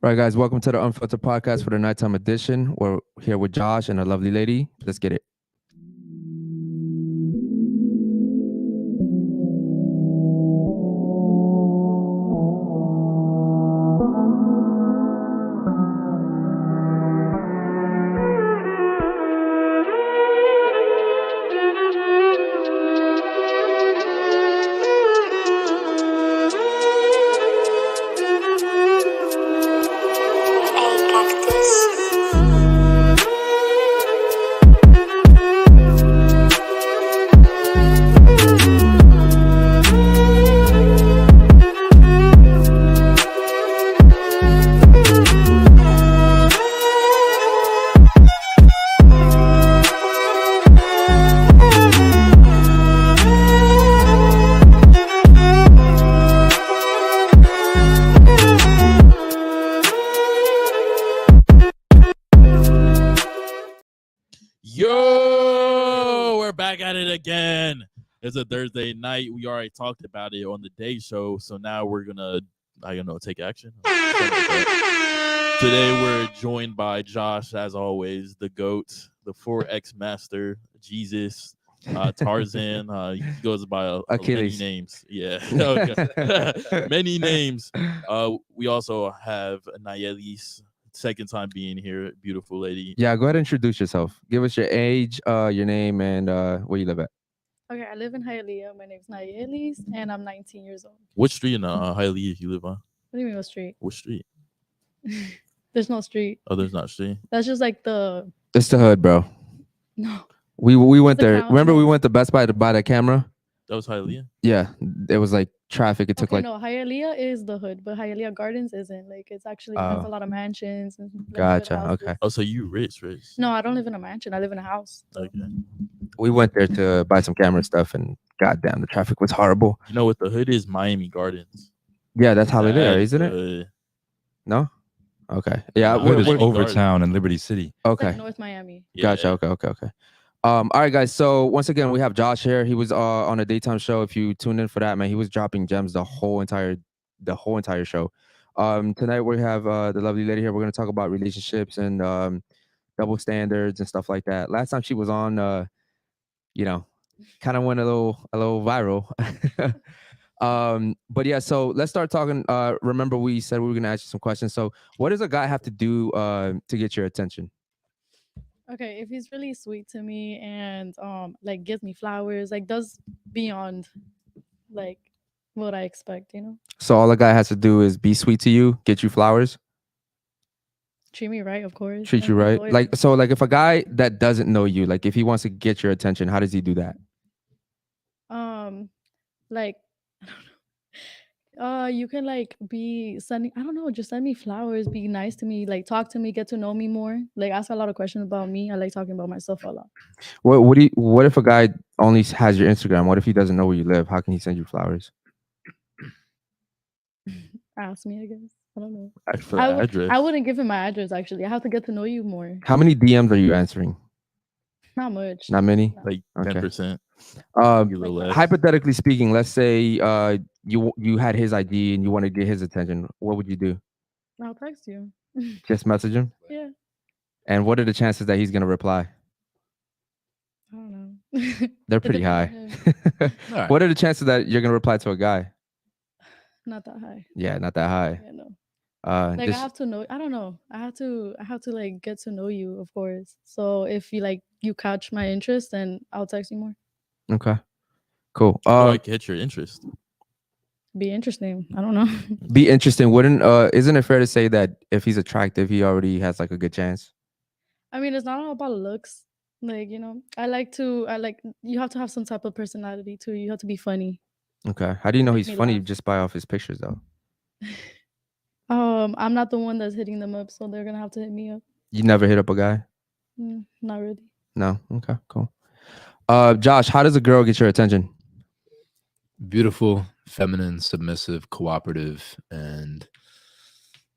Right, guys, welcome to the Unfiltered Podcast for the nighttime edition. We're here with Josh and a lovely lady. Let's get it. Again, it's a Thursday night. We already talked about it on the day show, so now we're gonna, take action. Today we're joined by Josh, as always, the GOAT, the 4X Master, Jesus, Tarzan. He goes by many names. Yeah, many names. We also have Nayelis. Second time being here, beautiful lady. Yeah, go ahead and introduce yourself. Give us your age, your name, and where you live at. Okay, I live in Hialeah. My name's Nayelis, and I'm 19 years old. What street in Hialeah you live on? What do you mean, what street? What street? There's no street. Oh, there's not a street? That's just like the... It's the hood, bro. No. We went there. Remember we went to Best Buy to buy that camera? That was Hialeah? Yeah, it was like traffic. It took No, Hialeah is the hood, but Hialeah Gardens isn't. Like, it's actually has a lot of mansions. And, like, gotcha, okay. Oh, so you rich. No, I don't live in a mansion. I live in a house. So. Okay. We went there to buy some camera stuff, and goddamn, the traffic was horrible. You know what the hood is? Miami Gardens. Yeah, that's Hialeah, isn't it? No? Okay. Yeah. Hood is Overtown and Liberty City. Okay. Like North Miami. Yeah. Gotcha, okay. All right, guys. So once again, we have Josh here. He was on a daytime show. If you tuned in for that, man, he was dropping gems the whole entire show. Tonight we have the lovely lady here. We're gonna talk about relationships and double standards and stuff like that. Last time she was on, kind of went a little viral. But yeah, so let's start talking. Remember we said we were gonna ask you some questions. So what does a guy have to do to get your attention? Okay, if he's really sweet to me and like gives me flowers, like does beyond like what I expect, So all a guy has to do is be sweet to you, get you flowers, treat me right, of course. Treat you right. Like if a guy that doesn't know you, like if he wants to get your attention, how does he do that? Like I don't know. You can like be sending, I don't know, just send me flowers, be nice to me, like talk to me, get to know me more, like ask a lot of questions about me. I like talking about myself a lot. What if a guy only has your Instagram? What if he doesn't know where you live? How can he send you flowers? Ask me, I guess. I don't know. Address. I wouldn't give him my address, actually. I have to get to know you more. How many DMs are you answering? Not much. Not many? Like 10%. Hypothetically speaking, let's say you had his ID and you want to get his attention. What would you do? I'll text you. Just message him? Yeah. And what are the chances that he's going to reply? I don't know. They're pretty high. Right. What are the chances that you're going to reply to a guy? Not that high. Yeah, not that high. Yeah, no. I have to know. I don't know. I have to like get to know you, of course. So if you catch my interest, then I'll text you more. Okay, cool. Get your interest. Be interesting. I don't know. Be interesting. Isn't it fair to say that if he's attractive, he already has like a good chance? I mean, it's not all about looks. Like, you have to have some type of personality too. You have to be funny. Okay. How do you know he's funny just by off his pictures though? I'm not the one that's hitting them up, so they're gonna have to hit me up. You never hit up a guy? Not really. No. Okay. Cool. Josh, how does a girl get your attention? Beautiful, feminine, submissive, cooperative, and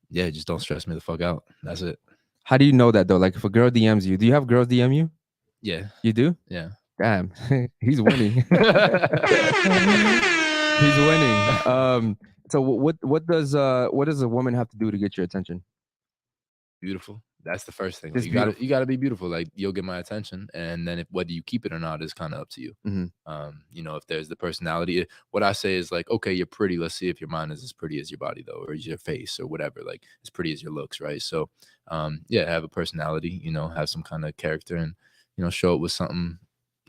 yeah, just don't stress me the fuck out. That's it. How do you know that though? Like if a girl DMs you, do you have girls DM you? Yeah. You do? Yeah. Damn, he's winning. He's winning. So what does a woman have to do to get your attention? Beautiful. That's the first thing. Just Like, you gotta be beautiful. Like, you'll get my attention, and then whether you keep it or not is kind of up to you. You know, if there's the personality, what I say is like, okay, you're pretty. Let's see if your mind is as pretty as your body, though, or is your face, or whatever. Like, as pretty as your looks, right? So, yeah, have a personality. You know, have some kind of character, and show it with something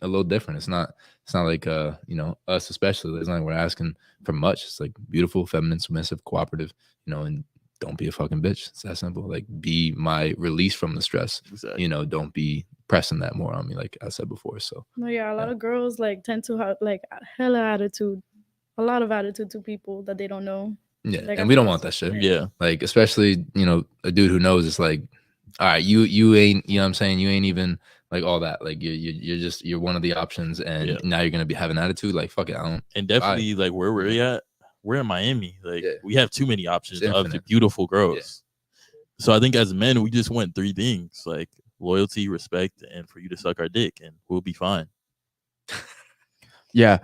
a little different. It's not like us, especially. It's not like we're asking for much. It's like beautiful, feminine, submissive, cooperative. And don't be a fucking bitch. It's that simple. Like, be my release from the stress. Exactly. Don't be pressing that more on me, like I said before. So no, yeah, a lot of girls like tend to have like hella attitude, a lot of attitude to people that they don't know. Yeah, like, and we don't want that shit. Yeah, like, especially a dude who knows it's like, all right, you ain't, what I'm saying, you ain't even like all that. Like, you're one of the options, and now you're gonna be having attitude. Like, fuck it, I don't. And definitely like where we're at. We're in Miami. Like, we have too many options of the beautiful girls. So I think as men, we just want 3 things: like loyalty, respect, and for you to suck our dick, and we'll be fine. Yeah.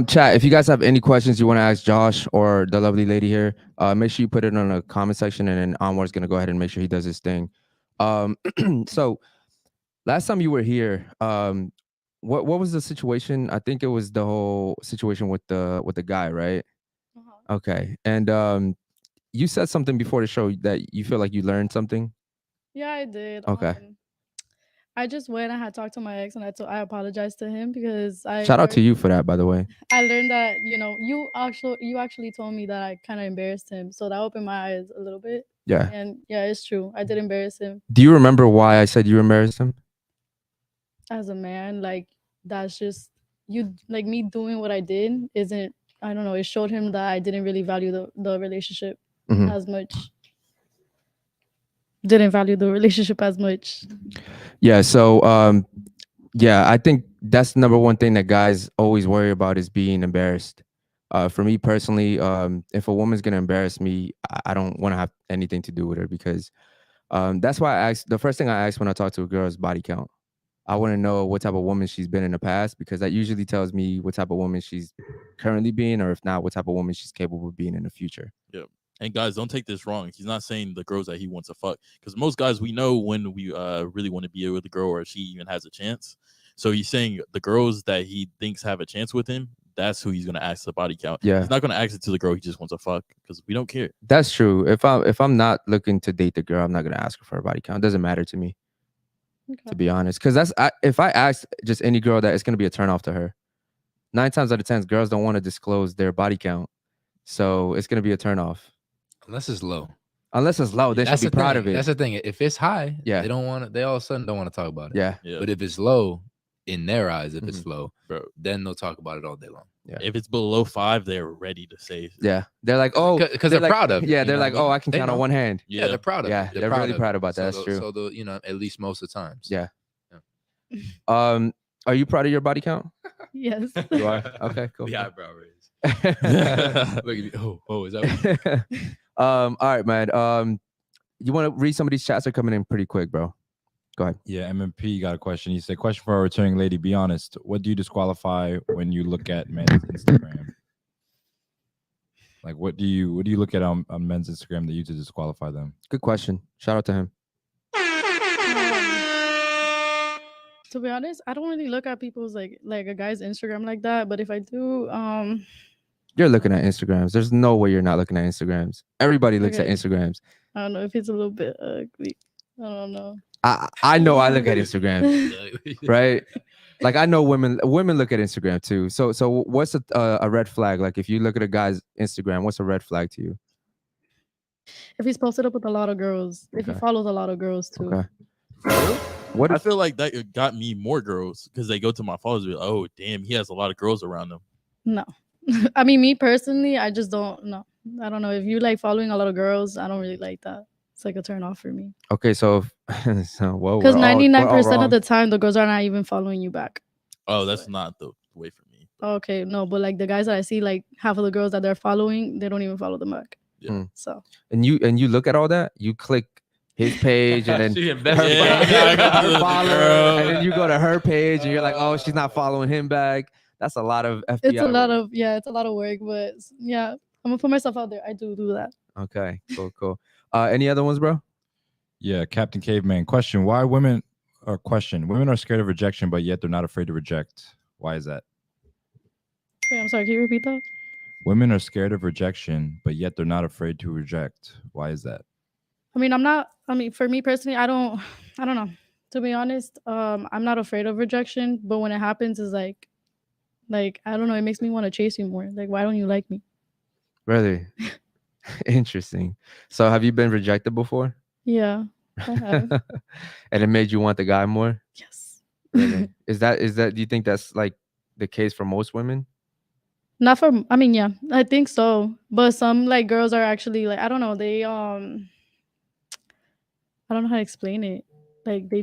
Chat, if you guys have any questions you want to ask Josh or the lovely lady here, make sure you put it on the comment section, and then Anwar's gonna go ahead and make sure he does his thing. So last time you were here, what was the situation? I think it was the whole situation with the guy, right? Okay. And you said something before the show that you feel like you learned something. Yeah, I did. Okay. I just went. I had talked to my ex, and I apologized to him because I shout out to you for that, by the way. I learned that you actually told me that I kind of embarrassed him, so that opened my eyes a little bit. Yeah. And yeah, it's true. I did embarrass him. Do you remember why I said you embarrassed him? As a man, like, that's just you. Like, me doing what I did isn't. I don't know. It showed him that I didn't really value the relationship as much. Didn't value the relationship as much. Yeah. So yeah, I think that's the number one thing that guys always worry about is being embarrassed. For me personally, if a woman's gonna embarrass me, I don't want to have anything to do with her, because that's why I asked. The first thing I ask when I talk to a girl is body count. I want to know what type of woman she's been in the past, because that usually tells me what type of woman she's currently being, or if not, what type of woman she's capable of being in the future. Yeah. And guys, don't take this wrong. He's not saying the girls that he wants to fuck, because most guys, we know when we really want to be with a girl, or she even has a chance. So he's saying the girls that he thinks have a chance with him, that's who he's gonna ask the body count. Yeah. He's not gonna ask it to the girl he just wants to fuck, because we don't care. That's true. If I'm not looking to date the girl, I'm not gonna ask her for a body count. It doesn't matter to me. Okay. To be honest, because if I ask just any girl that, it's gonna be a turnoff to her. 9 times out of 10, girls don't want to disclose their body count, so it's gonna be a turnoff. Unless it's low. Unless it's low, they should be proud of it. That's the thing. If it's high, yeah, they don't want to. They all of a sudden don't want to talk about it. Yeah. But if it's low, in their eyes, if it's low, bro, then they'll talk about it all day long. Yeah. If it's below 5, they're ready to say. Yeah. They're like, oh, because they're like, proud of it. Yeah. They're like, oh, I can count on one hand. Yeah, they're proud of it. Yeah, they're really proud about that. That's true. So at least most of the times. Yeah. Are you proud of your body count? Yes. You are? Okay, cool. The eyebrow raise. Look at me. Oh, is that all right, man. You want to read some of these chats are coming in pretty quick, bro. Go ahead. Yeah, MMP got a question. He said, question for a returning lady. Be honest. What do you disqualify when you look at men's Instagram? Like, what do you look at on men's Instagram that you to disqualify them? Good question. Shout out to him. To be honest, I don't really look at people's like a guy's Instagram like that. But if I do, you're looking at Instagrams. There's no way you're not looking at Instagrams. Everybody looks at Instagrams. I don't know if it's a little bit ugly. I don't know. I know I look at Instagram, right? Like, I know women look at Instagram too. So what's a red flag? Like, if you look at a guy's Instagram, what's a red flag to you? If he's posted up with a lot of girls, if he follows a lot of girls too. Okay. I feel like that got me more girls, because they go to my followers and be like, oh damn, he has a lot of girls around him. No. I mean, me personally, I just don't know. I don't know. If you like following a lot of girls, I don't really like that. It's like a turn off for me. Okay, so whoa. Because 99% of the time, the girls are not even following you back. Oh, that's not the way for me. Okay, no, but like the guys that I see, like half of the girls that they're following, they don't even follow them back. Yeah. So. And you look at all that. You click his page and then her follow, and then you go to her page and you're like, oh, she's not following him back. That's a lot of FBI. It's a lot of work, but yeah. I'm gonna put myself out there. I do that. Okay, cool. Any other ones, bro? Yeah, Captain Caveman. Question: Why women? Or question: Women are scared of rejection, but yet they're not afraid to reject. Why is that? Wait, I'm sorry. Can you repeat that? Women are scared of rejection, but yet they're not afraid to reject. Why is that? I mean, I'm not. I mean, for me personally, I don't know. To be honest, I'm not afraid of rejection, but when it happens, is like I don't know. It makes me want to chase you more. Like, why don't you like me? Really? Interesting. So, have you been rejected before? Yeah, I have. And it made you want the guy more? Yes. Really? Is that? Do you think that's like the case for most women? Not for. I mean, yeah, I think so. But some like girls are actually like I don't know. They I don't know how to explain it. Like they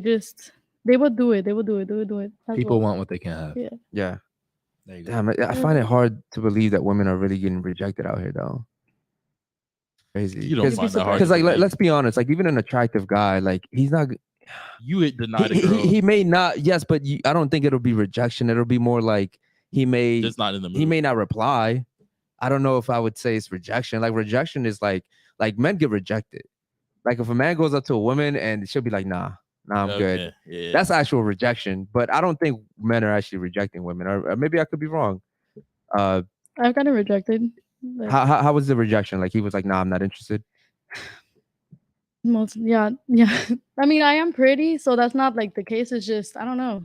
would do it. They would do it. People want what they can have. Yeah. Yeah. There you go. Damn, I find it hard to believe that women are really getting rejected out here, though. Crazy. You don't find that hard. Because, like, let's be honest. Like, even an attractive guy, like, he's not. You denied a girl. He may not. Yes, but I don't think it'll be rejection. It'll be more like he may just not in the mood. He may not reply. I don't know if I would say it's rejection. Like, rejection is like men get rejected. Like, if a man goes up to a woman and she'll be like, nah, I'm good. Yeah. That's actual rejection. But I don't think men are actually rejecting women. Or maybe I could be wrong. I've gotten rejected. Like, how was the rejection? Like, he was like, nah, I'm not interested. Yeah. I mean, I am pretty, so that's not like the case. It's just I don't know.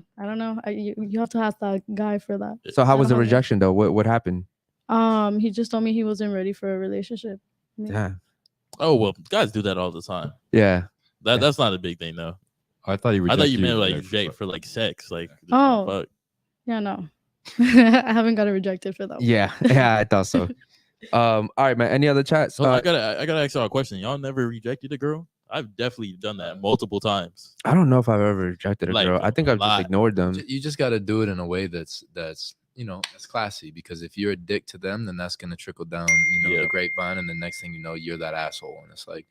You have to ask that guy for that. So how was the rejection though? What happened? He just told me he wasn't ready for a relationship. Yeah. Oh well, guys do that all the time. Yeah. That's not a big thing though. I thought you meant like reject for like sex. Like fuck. Yeah, no. I haven't got rejected for that. Yeah, I thought so. All right, man. Any other chats? I gotta ask y'all a question. Y'all never rejected a girl? I've definitely done that multiple times. I don't know if I've ever rejected a girl. I think I've just ignored them. You just got to do it in a way that's that's classy, because if you're a dick to them, then that's gonna trickle down the grapevine, and the next thing you know, you're that asshole, and it's like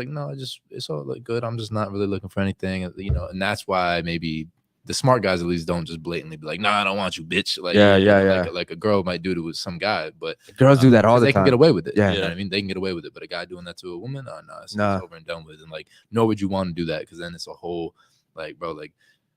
no, it's all like good. I'm just not really looking for anything, and that's why maybe the smart guys at least don't just blatantly be like, nah, I don't want you, bitch. Like, like a girl might do it with some guy, but girls do that all the time. They can get away with it. Yeah. You know what I mean? They can get away with it, but a guy doing that to a woman, it's over and done with. And like, nor would you want to do that, because then it's a whole like, bro, like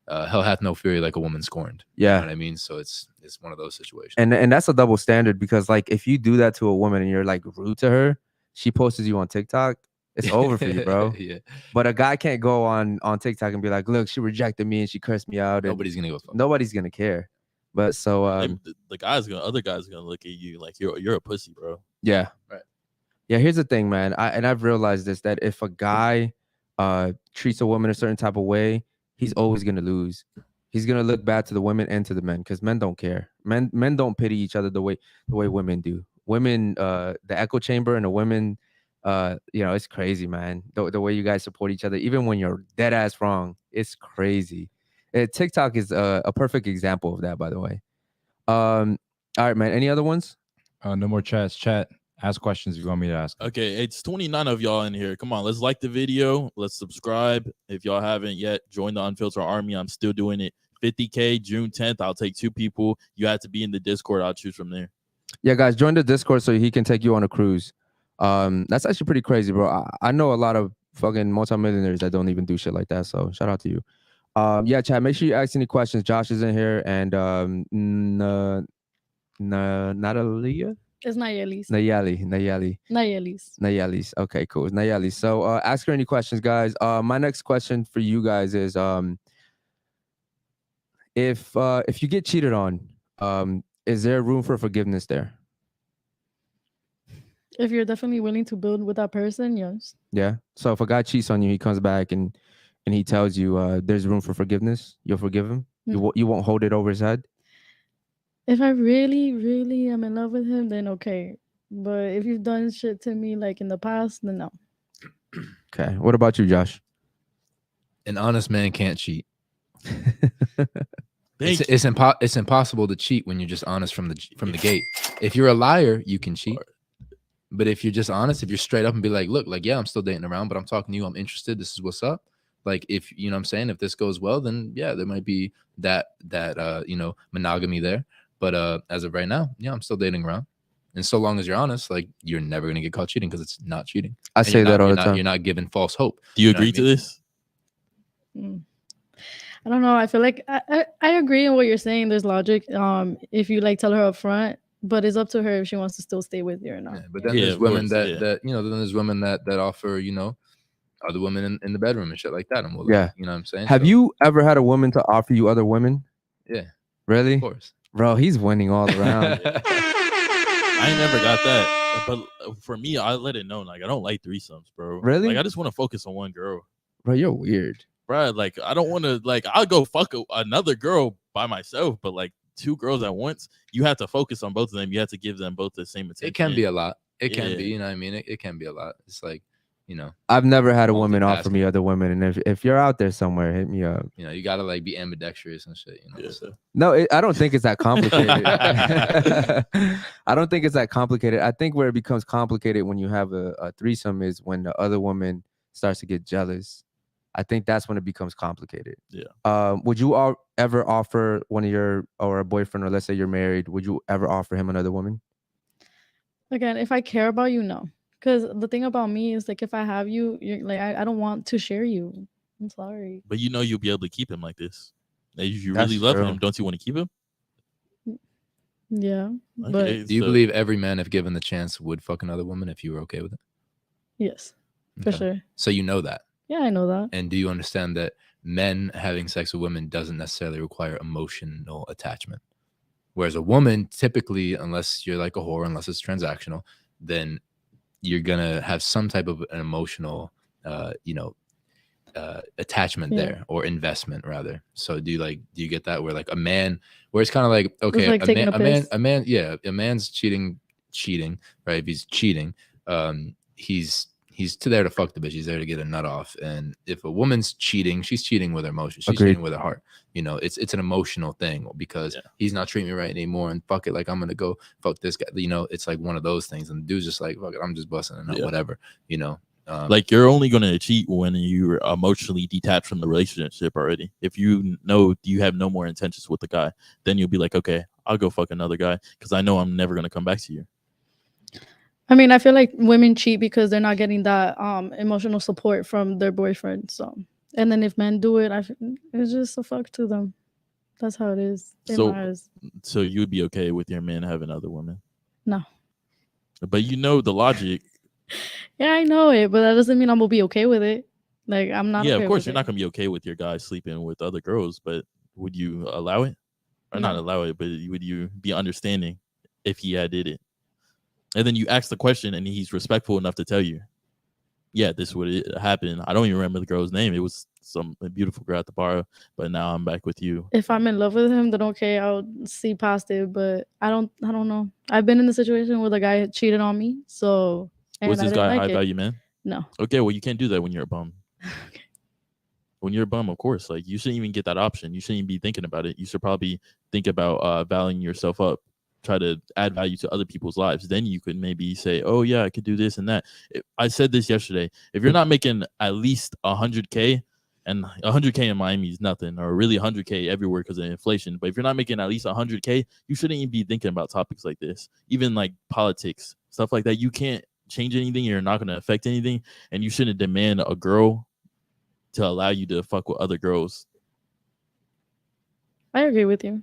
hell hath no fury like a woman scorned. Yeah. You know what I mean? So it's one of those situations. And that's a double standard, because like if you do that to a woman and you're like rude to her, she posts you on TikTok, it's over for you, bro. Yeah. But a guy can't go on TikTok and be like, look, she rejected me and she cursed me out. Nobody's gonna go. Nobody's gonna care. But so other guys are gonna look at you like you're a pussy, bro. Yeah. Right. Yeah. Here's the thing, man. I've realized this, that if a guy treats a woman a certain type of way, he's always gonna lose. He's gonna look bad to the women and to the men, because men don't care. Men don't pity each other the way women do. Women, the echo chamber and the women. It's crazy, man. The way you guys support each other, even when you're dead ass wrong, it's crazy. TikTok is a perfect example of that, by the way. All right, man. Any other ones? No more chats. Chat. Ask questions if you want me to ask. Okay, it's 29 of y'all in here. Come on, let's like the video. Let's subscribe. If y'all haven't yet, join the Unfiltered Army. I'm still doing it. 50K, June 10th. I'll take 2 people. You have to be in the Discord. I'll choose from there. Yeah, guys, join the Discord so he can take you on a cruise. That's actually pretty crazy, bro. I know a lot of fucking multimillionaires that don't even do shit like that. So shout out to you. Yeah, Chad, make sure you ask any questions. Josh is in here, and Natalia? It's Nayelis. Nayelis. Okay, cool. It's Nayelis. So ask her any questions, guys. My next question for you guys is if you get cheated on, is there room for forgiveness there? If you're definitely willing to build with that person, yes. Yeah. So if a guy cheats on you, he comes back and he tells you there's room for forgiveness, you'll forgive him? Mm-hmm. You won't hold it over his head? If I really, really am in love with him, then okay. But if you've done shit to me like in the past, then no. Okay. What about you, Josh? An honest man can't cheat. It's impossible to cheat when you're just honest from the gate. If you're a liar, you can cheat. But if you're just honest, if you're straight up and be like, look, like, yeah, I'm still dating around, but I'm talking to you, I'm interested, this is what's up. Like, if, you know what I'm saying, if this goes well, then yeah, there might be that monogamy there. But as of right now, yeah, I'm still dating around. And so long as you're honest, like you're never gonna get caught cheating because it's not cheating. I say that all the time. You're not giving false hope. Do you agree to this? I don't know. I feel like I agree in what you're saying. There's logic. If you like tell her up front, but it's up to her if she wants to still stay with you or not. Yeah, but then there's women that you know, then there's women that offer, you know, other women in the bedroom and shit like that. And we'll, like, you know what I'm saying? Have you ever had a woman to offer you other women? Yeah. Really? Of course. Bro, he's winning all around. I ain't never got that. But for me, I let it know. Like, I don't like threesomes, bro. Really? Like, I just want to focus on one girl. Bro, you're weird. Bro, like, I don't want to, like, I'll go fuck another girl by myself, but like 2 girls at once, you have to focus on both of them. You have to give them both the same attention. It can be a lot. It can be, you know what I mean? It can be a lot. It's like, you know, I've never had a woman offer me other women, and if you're out there somewhere, hit me up. You know, you gotta like be ambidextrous and shit. You know, so. No, I don't think it's that complicated. I don't think it's that complicated. I think where it becomes complicated when you have a threesome is when the other woman starts to get jealous. I think that's when it becomes complicated. Yeah. Would you ever offer one of your or a boyfriend, or let's say you're married, would you ever offer him another woman? Again, if I care about you, no. Because the thing about me is like if I have you, you're like I don't want to share you. I'm sorry. But you know you'll be able to keep him like this. If you really love him, don't you want to keep him? Yeah. Okay, but do you believe every man, if given the chance, would fuck another woman if you were okay with it? Yes, for sure. So you know that. Yeah, I know that. And do you understand that men having sex with women doesn't necessarily require emotional attachment? Whereas a woman, typically, unless you're like a whore, unless it's transactional, then you're gonna have some type of an emotional, attachment there, or investment rather. So do you get that? Where like a man, where it's kind of like, okay, like a man, yeah, a man's cheating, right? If he's cheating, he's there to fuck the bitch. He's there to get a nut off. And if a woman's cheating, she's cheating with her emotions. She's cheating with her heart. You know, it's an emotional thing because he's not treating me right anymore. And fuck it, like I'm gonna go fuck this guy. You know, it's like one of those things. And the dude's just like, fuck it, I'm just busting a nut, whatever. You know, like you're only gonna cheat when you're emotionally detached from the relationship already. If you know you have no more intentions with the guy, then you'll be like, okay, I'll go fuck another guy because I know I'm never gonna come back to you. I mean, I feel like women cheat because they're not getting that emotional support from their boyfriend. So, and then if men do it, it's just a fuck to them. That's how it is. So you would be okay with your man having other women? No. But you know the logic. Yeah, I know it, but that doesn't mean I'm gonna be okay with it. Like I'm not. Yeah, okay of course with you're not gonna be okay with your guy sleeping with other girls, but would you allow it, or not allow it? But would you be understanding if he had did it? And then you ask the question, and he's respectful enough to tell you, yeah, this would happen. I don't even remember the girl's name. It was some beautiful girl at the bar, but now I'm back with you. If I'm in love with him, then okay, I'll see past it. But I don't know. I've been in the situation where the guy cheated on me. So was this guy high value man? No. Okay, well you can't do that when you're a bum. Okay. When you're a bum, of course, like you shouldn't even get that option. You shouldn't even be thinking about it. You should probably think about valuing yourself up. Try to add value to other people's lives. Then you could maybe say, oh yeah, I could do this and that. I said this yesterday. If you're not making at least 100K, and 100K in Miami is nothing, or really 100K everywhere because of inflation. But if you're not making at least 100K, you shouldn't even be thinking about topics like this, even like politics, stuff like that. You can't change anything. You're not going to affect anything. And you shouldn't demand a girl to allow you to fuck with other girls. I agree with you.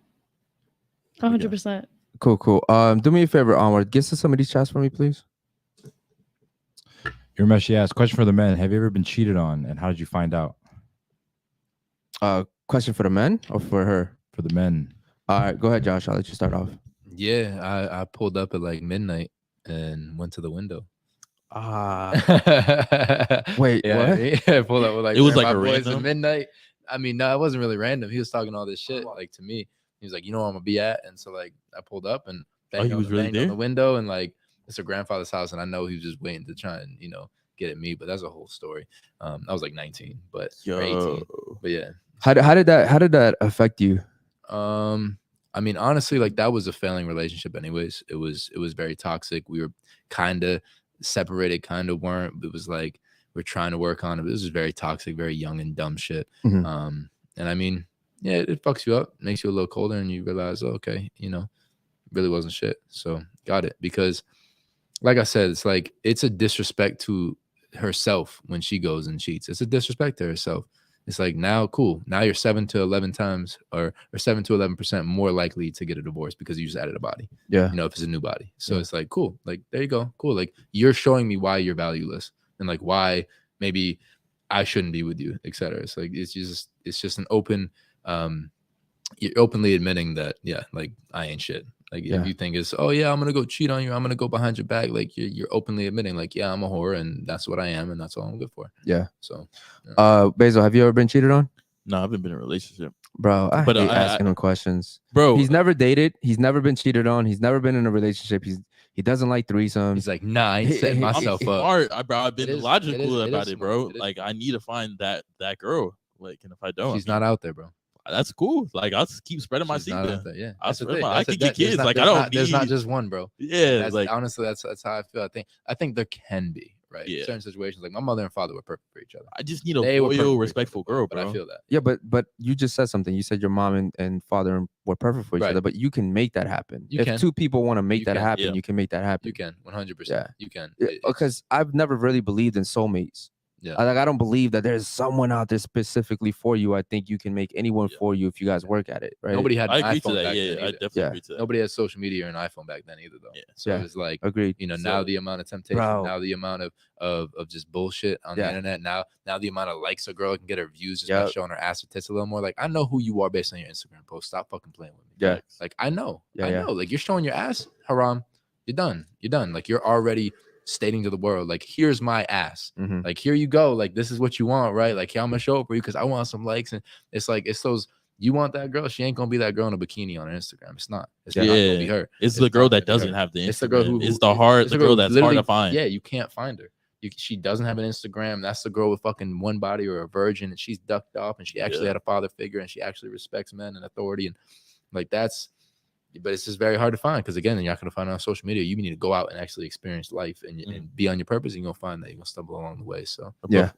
100%. Cool. Do me a favor, Onward. Get to some of these chats for me, please. Ramesh, asked, question for the men. Have you ever been cheated on, and how did you find out? Question for the men or for her? For the men. All right, go ahead, Josh. I'll let you start off. Yeah, I pulled up at like midnight and went to the window. Wait, what? Yeah, pulled up with like it was like a boys random at midnight. I mean, no, it wasn't really random. He was talking all this shit like to me. He was like, you know where I'm gonna be at, and so like I pulled up and he was really there on the window, and like it's a grandfather's house, and I know he was just waiting to try and get at me, but that's a whole story. I was like 19, but or 18, but yeah. How did that affect you? I mean, honestly, like that was a failing relationship anyways. It was very toxic. We were kind of separated, kind of weren't. It was like we're trying to work on it. This was very toxic, very young and dumb shit. Mm-hmm. And I mean, yeah, it fucks you up, makes you a little colder, and you realize, oh, okay, really wasn't shit. So got it. Because like I said, it's like, it's a disrespect to herself when she goes and cheats. It's a disrespect to herself. It's like, now, cool. Now you're 7 to 11 times or 7 to 11% more likely to get a divorce because you just added a body. Yeah. You know, if it's a new body. So it's like, cool. Like, there you go. Cool. Like, you're showing me why you're valueless and like why maybe I shouldn't be with you, etc. It's like, it's just an open, you're openly admitting that, yeah, like I ain't shit. Like if you think it's, oh yeah, I'm gonna go cheat on you, I'm gonna go behind your back, like you're openly admitting, like, yeah, I'm a whore and that's what I am and that's all I'm good for. Yeah. So Basil, have you ever been cheated on? No, I haven't been in a relationship. Bro, I hate asking him questions. Bro, he's never dated, he's never been cheated on, he's never been in a relationship, he doesn't like threesomes. He's like, nah, I ain't setting myself up. Smart. I've been logical about it, bro. It like I need to find that girl. Like, and if I don't, she's not out there, bro. That's cool. Like, I'll keep spreading my seed. Yeah, I'll spread my. I can get kids. Like, there's not just one, bro. Yeah, that's, like honestly, that's how I feel. I think there can be, right? Yeah. Certain situations, like my mother and father were perfect for each other. I just need a loyal, respectful girl, bro. But I feel that. Yeah, but you just said something. You said your mom and father were perfect for each other, but you can make that happen. If two people want to make that happen, you can make that happen. You can, 100%. Yeah, you can. Because I've never really believed in soulmates. Yeah, I don't believe that there's someone out there specifically for you. I think you can make anyone for you if you guys work at it, right? Nobody had an I agree iPhone to that. back Yeah, then I definitely agree to that. Nobody had social media or an iPhone back then either, though. Yeah. So it was like, agreed. You know, now the amount of temptation, now the amount of just bullshit on the internet, now the amount of likes a girl can get, her views just by showing her ass or tits a little more. Like, I know who you are based on your Instagram post. Stop fucking playing with me. Yeah, like I know. Like, you're showing your ass, haram. You're done. Like, you're already stating to the world, like, here's my ass. Like, here you go. Like, this is what you want, right? Like, yeah, I'm gonna show up for you because I want some likes. And it's like, it's those, you want that girl, she ain't gonna be that girl in a bikini on her Instagram. It's not. It's not gonna be her. It's the girl that doesn't have the Instagram. It's the girl who it's the girl that's hard to find. Yeah, you can't find her. She doesn't have an Instagram. That's the girl with fucking one body or a virgin, and she's ducked off, and she actually had a father figure, and she actually respects men and authority, and like that's. But it's just very hard to find because, again, you're not going to find it on social media. You need to go out and actually experience life and be on your purpose. And you're going to find that you're going to stumble along the way. So,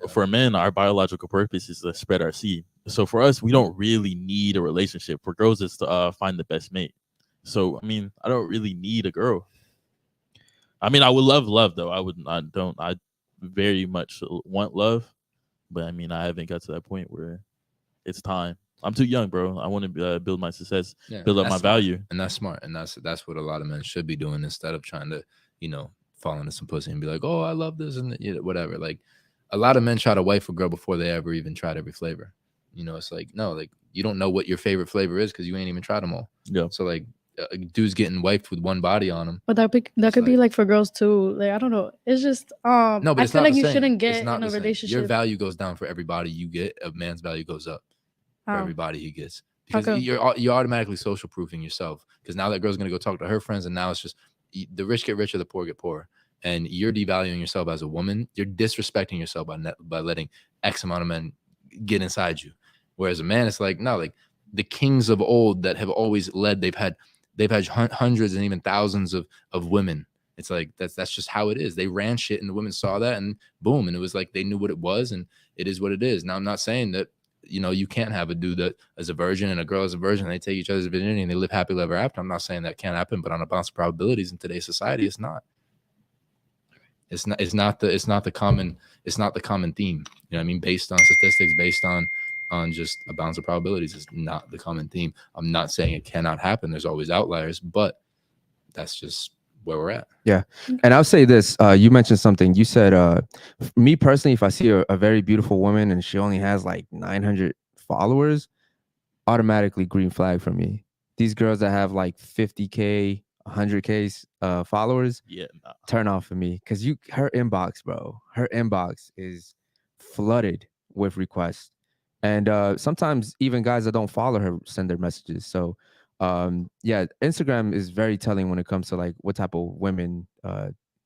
for men, our biological purpose is to spread our seed. So for us, we don't really need a relationship. For girls, it's to find the best mate. So, I mean, I don't really need a girl. I mean, I would love though. I very much want love, but I mean, I haven't got to that point where it's time. I'm too young, bro. I want to build my success, build up my value. And that's smart. And that's what a lot of men should be doing instead of trying to, fall into some pussy and be like, oh, I love this and whatever. Like, a lot of men try to wife a girl before they ever even tried every flavor. It's like, no, like, you don't know what your favorite flavor is because you ain't even tried them all. Yeah. So, like, dudes getting wiped with one body on them. But that could be like for girls too. Like, I don't know. It's just no, but I feel like you shouldn't get in a relationship. Your value goes down for every body you get. A man's value goes up for everybody he gets. Because you're automatically social proofing yourself. Because now that girl's gonna go talk to her friends, and now it's just the rich get richer, the poor get poorer. And you're devaluing yourself as a woman. You're disrespecting yourself by letting X amount of men get inside you. Whereas a man, it's like, no, like the kings of old that have always led, they've had hundreds and even thousands of women. It's like that's just how it is. They ran shit and the women saw that and boom. And it was like they knew what it was and it is what it is. Now, I'm not saying that, you can't have a dude that is a virgin and a girl is a virgin and they take each other's virginity and they live happily ever after. I'm not saying that can't happen, but on a balance of probabilities in today's society, it's not. It's not the common theme. You know what I mean? Based on statistics, based on just a balance of probabilities, is not the common theme. I'm not saying it cannot happen. There's always outliers, but that's just where we're at. Yeah. And I'll say this, you mentioned something. You said, me personally, if I see a very beautiful woman and she only has like 900 followers, automatically green flag for me. These girls that have like 50K, 100K followers, turn off for me. Because her inbox is flooded with requests. And sometimes even guys that don't follow her send their messages. So Instagram is very telling when it comes to like what type of women,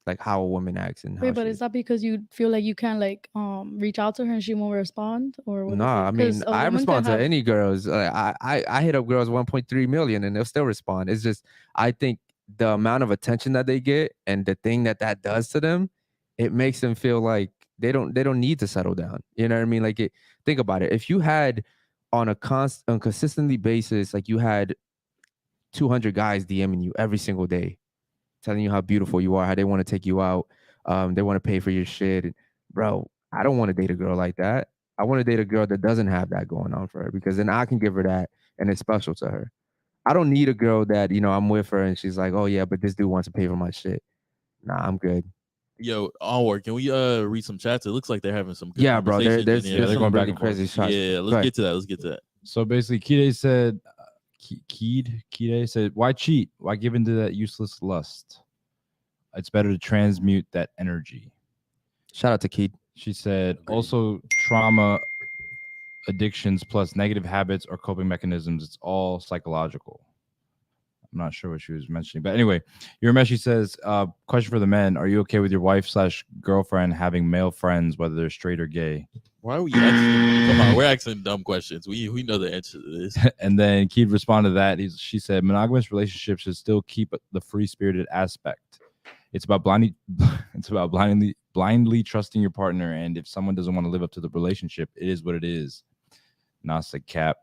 like how a woman acts. And but is that because you feel like you can't like reach out to her and she won't respond, or what? I mean, I respond to any girls. I hit up girls 1.3 million and they'll still respond. It's just, I think the amount of attention that they get and the thing that does to them, it makes them feel like they don't need to settle down. You know what I mean? Like, think about it. If you had on a consistently basis, like you had 200 guys DMing you every single day, telling you how beautiful you are, how they want to take you out, they want to pay for your shit. Bro, I don't want to date a girl like that. I want to date a girl that doesn't have that going on for her, because then I can give her that and it's special to her. I don't need a girl that, you know, I'm with her and she's like, oh yeah, but this dude wants to pay for my shit. Nah, I'm good. Yo, Onward, can we read some chats? It looks like they're having some good bro. There's they're going back and crazy shots. Yeah, let's get to that. Let's get to that. So basically, Kide said, Kide said, why cheat? Why give into that useless lust? It's better to transmute that energy. Shout out to Keith. She said, also trauma, addictions, plus negative habits or coping mechanisms. It's all psychological. I'm not sure what she was mentioning, but anyway, Urameshi says, question for the men: are you okay with your wife/girlfriend having male friends, whether they're straight or gay? Why are we asking? Come on, we're asking dumb questions. We know the answer to this. And then Keith responded to that. She said, monogamous relationships should still keep the free-spirited aspect. It's about blindly trusting your partner, and if someone doesn't want to live up to the relationship, it is what it is. Nasa cap.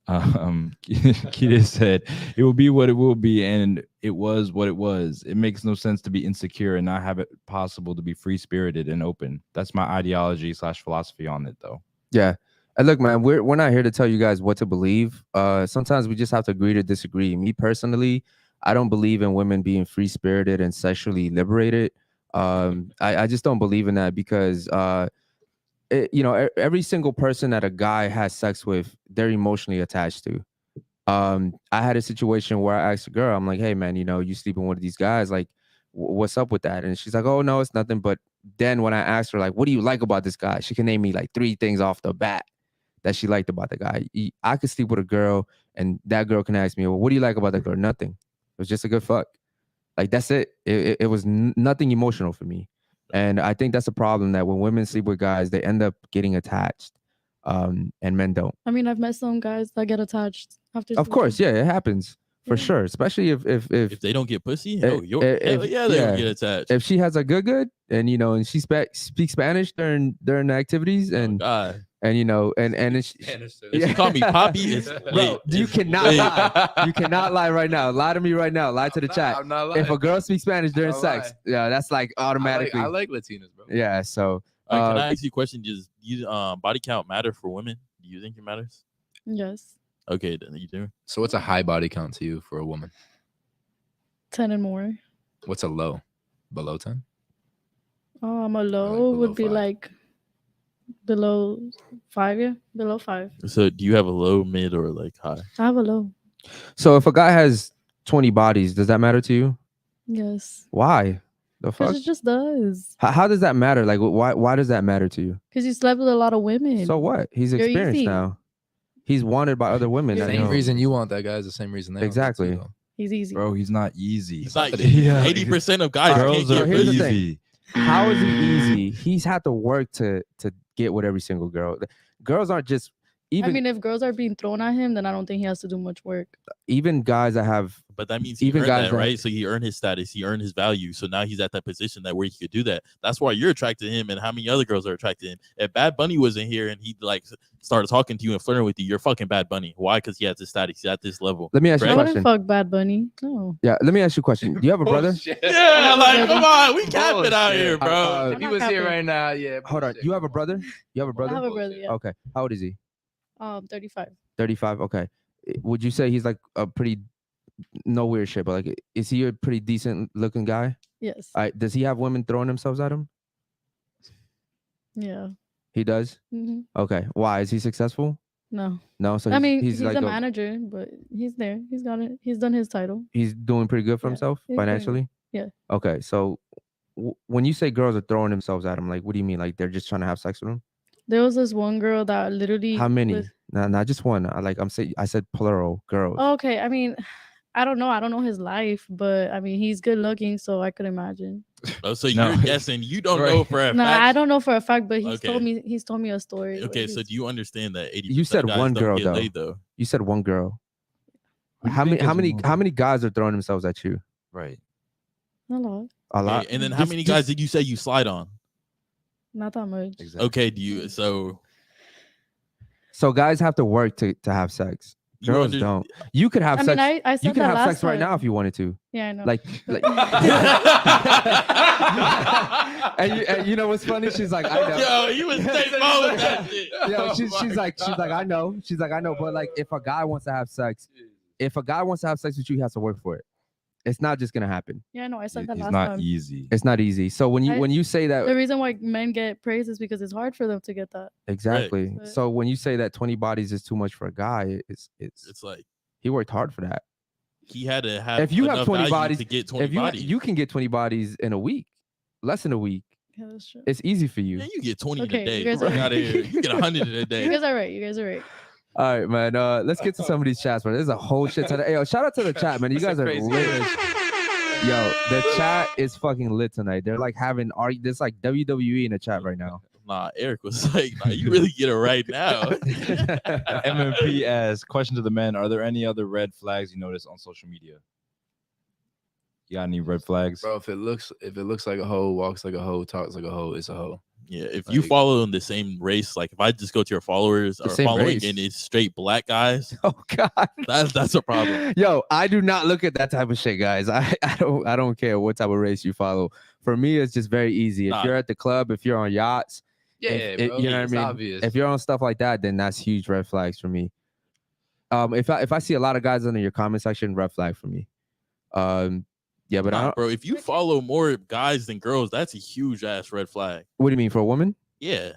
Kita said, it will be what it will be, and it was what it was. It makes no sense to be insecure and not have it possible to be free-spirited and open. That's my ideology / philosophy on it, though. Yeah. And look, man, we're not here to tell you guys what to believe. Sometimes we just have to agree to disagree. Me personally, I don't believe in women being free-spirited and sexually liberated. I just don't believe in that, because you know, every single person that a guy has sex with, they're emotionally attached to. I had a situation where I asked a girl, I'm like, hey man, you know, you sleeping with one of these guys, like, what's up with that? And she's like, oh no, it's nothing. But then when I asked her, like, what do you like about this guy? She can name me like 3 things off the bat that she liked about the guy. I could sleep with a girl and that girl can ask me, well, what do you like about that girl? Nothing. It was just a good fuck. Like, that's it. It was nothing emotional for me. And I think that's a problem, that when women sleep with guys, they end up getting attached, and men don't. I mean, I've met some guys that get attached after. Of course, yeah, it happens for sure. Especially if they don't get pussy, hell yeah, they don't get attached. If she has a good, and you know, and she speaks Spanish during the activities, and and you know, and it's, if you call me Poppy, it's bro, you cannot lie. You cannot lie right now. Lie to me right now. Lie to the chat. I'm not lying. If a girl speaks Spanish during sex, yeah, that's like automatically. I like Latinas, bro. Yeah. So can I ask you a question? Does body count matter for women? Do you think it matters? Yes. Okay, then you do. So what's a high body count to you for a woman? 10 and more. What's a low? Below 10? A low would be 5. like below 5, yeah, below 5. So do you have a low, mid, or like high? I have a low. So if a guy has 20 bodies, does that matter to you? Yes. Why? The fuck? Because it just does. How does that matter? Like, why does that matter to you? Because you slept with a lot of women. So what? He's experienced easy. now. He's wanted by other women. You're I Same know. reason you want that guy is the same reason they Exactly. want that too, He's easy. Bro, he's not easy. It's like Yeah. 80% of guys Girls can't are get here's the pussy. easy. How is he easy? He's had to work to get with every single girl. Girls aren't just even. I mean, if girls are being thrown at him, then I don't think he has to do much work. Even guys that have. But that means he Even earned guys that, that- right? So he earned his status, he earned his value. So now he's at that position that where he could do that. That's why you're attracted to him, and how many other girls are attracted to him. If Bad Bunny wasn't here and he like started talking to you and flirting with you, you're fucking Bad Bunny. Why? Because he has this status, he's at this level. Let me ask you I a wouldn't question. fuck Bad Bunny. No. Yeah, let me ask you a question. Do you have a brother? Yeah, like come on, we capping out here, bro. Uh, If he was here right now, yeah. Hold on. You have a brother? You have a brother? I have a brother, yeah. Okay. How old is he? 35. 35. Okay. Would you say he's like a pretty, no weird shit, but like, is he a pretty decent looking guy? Yes. All right. Does he have women throwing themselves at him? Yeah. He does. Hmm. Okay. Why? Is he successful? No. No. So I mean, he's like a manager, but he's there. He's got it. He's done his title. he's doing pretty good for Yeah, himself he's doing- financially. yeah. Okay. So when you say girls are throwing themselves at him, like, what do you mean? Like they're just trying to have sex with him? There was this one girl that literally. How many? was- Not just one. I said plural girls. Okay. I mean, I don't know. I don't know his life, but I mean, he's good looking, so I could imagine. Oh, so No. you're guessing you don't Right. know for a No, fact. I don't know for a fact, but Okay. he's told me a story. where Okay, so he's- do you understand that 80% You said of guys one don't girl, get though. laid, though? You said one girl. Who do you How think many? is How more- many guys are throwing themselves at you? Right. A lot. A lot. Okay, and then how Just- many just- guys did you say you slide on? Not that much. Exactly. Okay, do you so So guys have to work to have sex. Girls don't. You could have sex. I said you could that have last sex right now if you wanted to. Yeah, I know. Like and you know what's funny? She's like, I know. Yo, you was straight mode with that shit. Yo, she's like, I know. She's like, I know. But like, if a guy wants to have sex with you, he has to work for it. It's not just gonna happen. Yeah, no, I said that It's last not time. easy. It's not easy. So when you say that, the reason why men get praise is because it's hard for them to get that. exactly. Right. So when you say that 20 bodies is too much for a guy, it's like he worked hard for that. He had to have. If you have 20 bodies, to get 20 bodies, you can get 20 bodies in a week, less than a week. Yeah, that's true. It's easy for you. Yeah, you get 20 Okay, in a day. you guys Fuck are- out of here. You get 100 in a day. You guys are right. All right, man. Let's get to some of these chats, man. There's a whole shit ton of. Hey, yo, shout out to the chat, man. You guys are lit. Yo, the chat is fucking lit tonight. They're like having there's like WWE in the chat right now. Nah, Eric was like, nah, you really get it right now. MMP asks, question to the men: are there any other red flags you notice on social media? You got any red flags, Bro, if it looks like a hoe, walks like a hoe, talks like a hoe, it's a hoe. Yeah, if you follow in the same race, like if I just go to your followers or following race. and it's straight black guys, Oh God, that's a problem. Yo, I do not look at that type of shit, guys. I don't care what type of race you follow. For me, it's just very easy. If you're at the club, if you're on yachts, Yeah, you know what I mean. Obvious. If you're on stuff like that, then that's huge red flags for me. If I see a lot of guys under your comment section, red flag for me. Yeah, but I don't, bro, if you follow more guys than girls, that's a huge ass red flag. What do you mean for a woman? Yeah.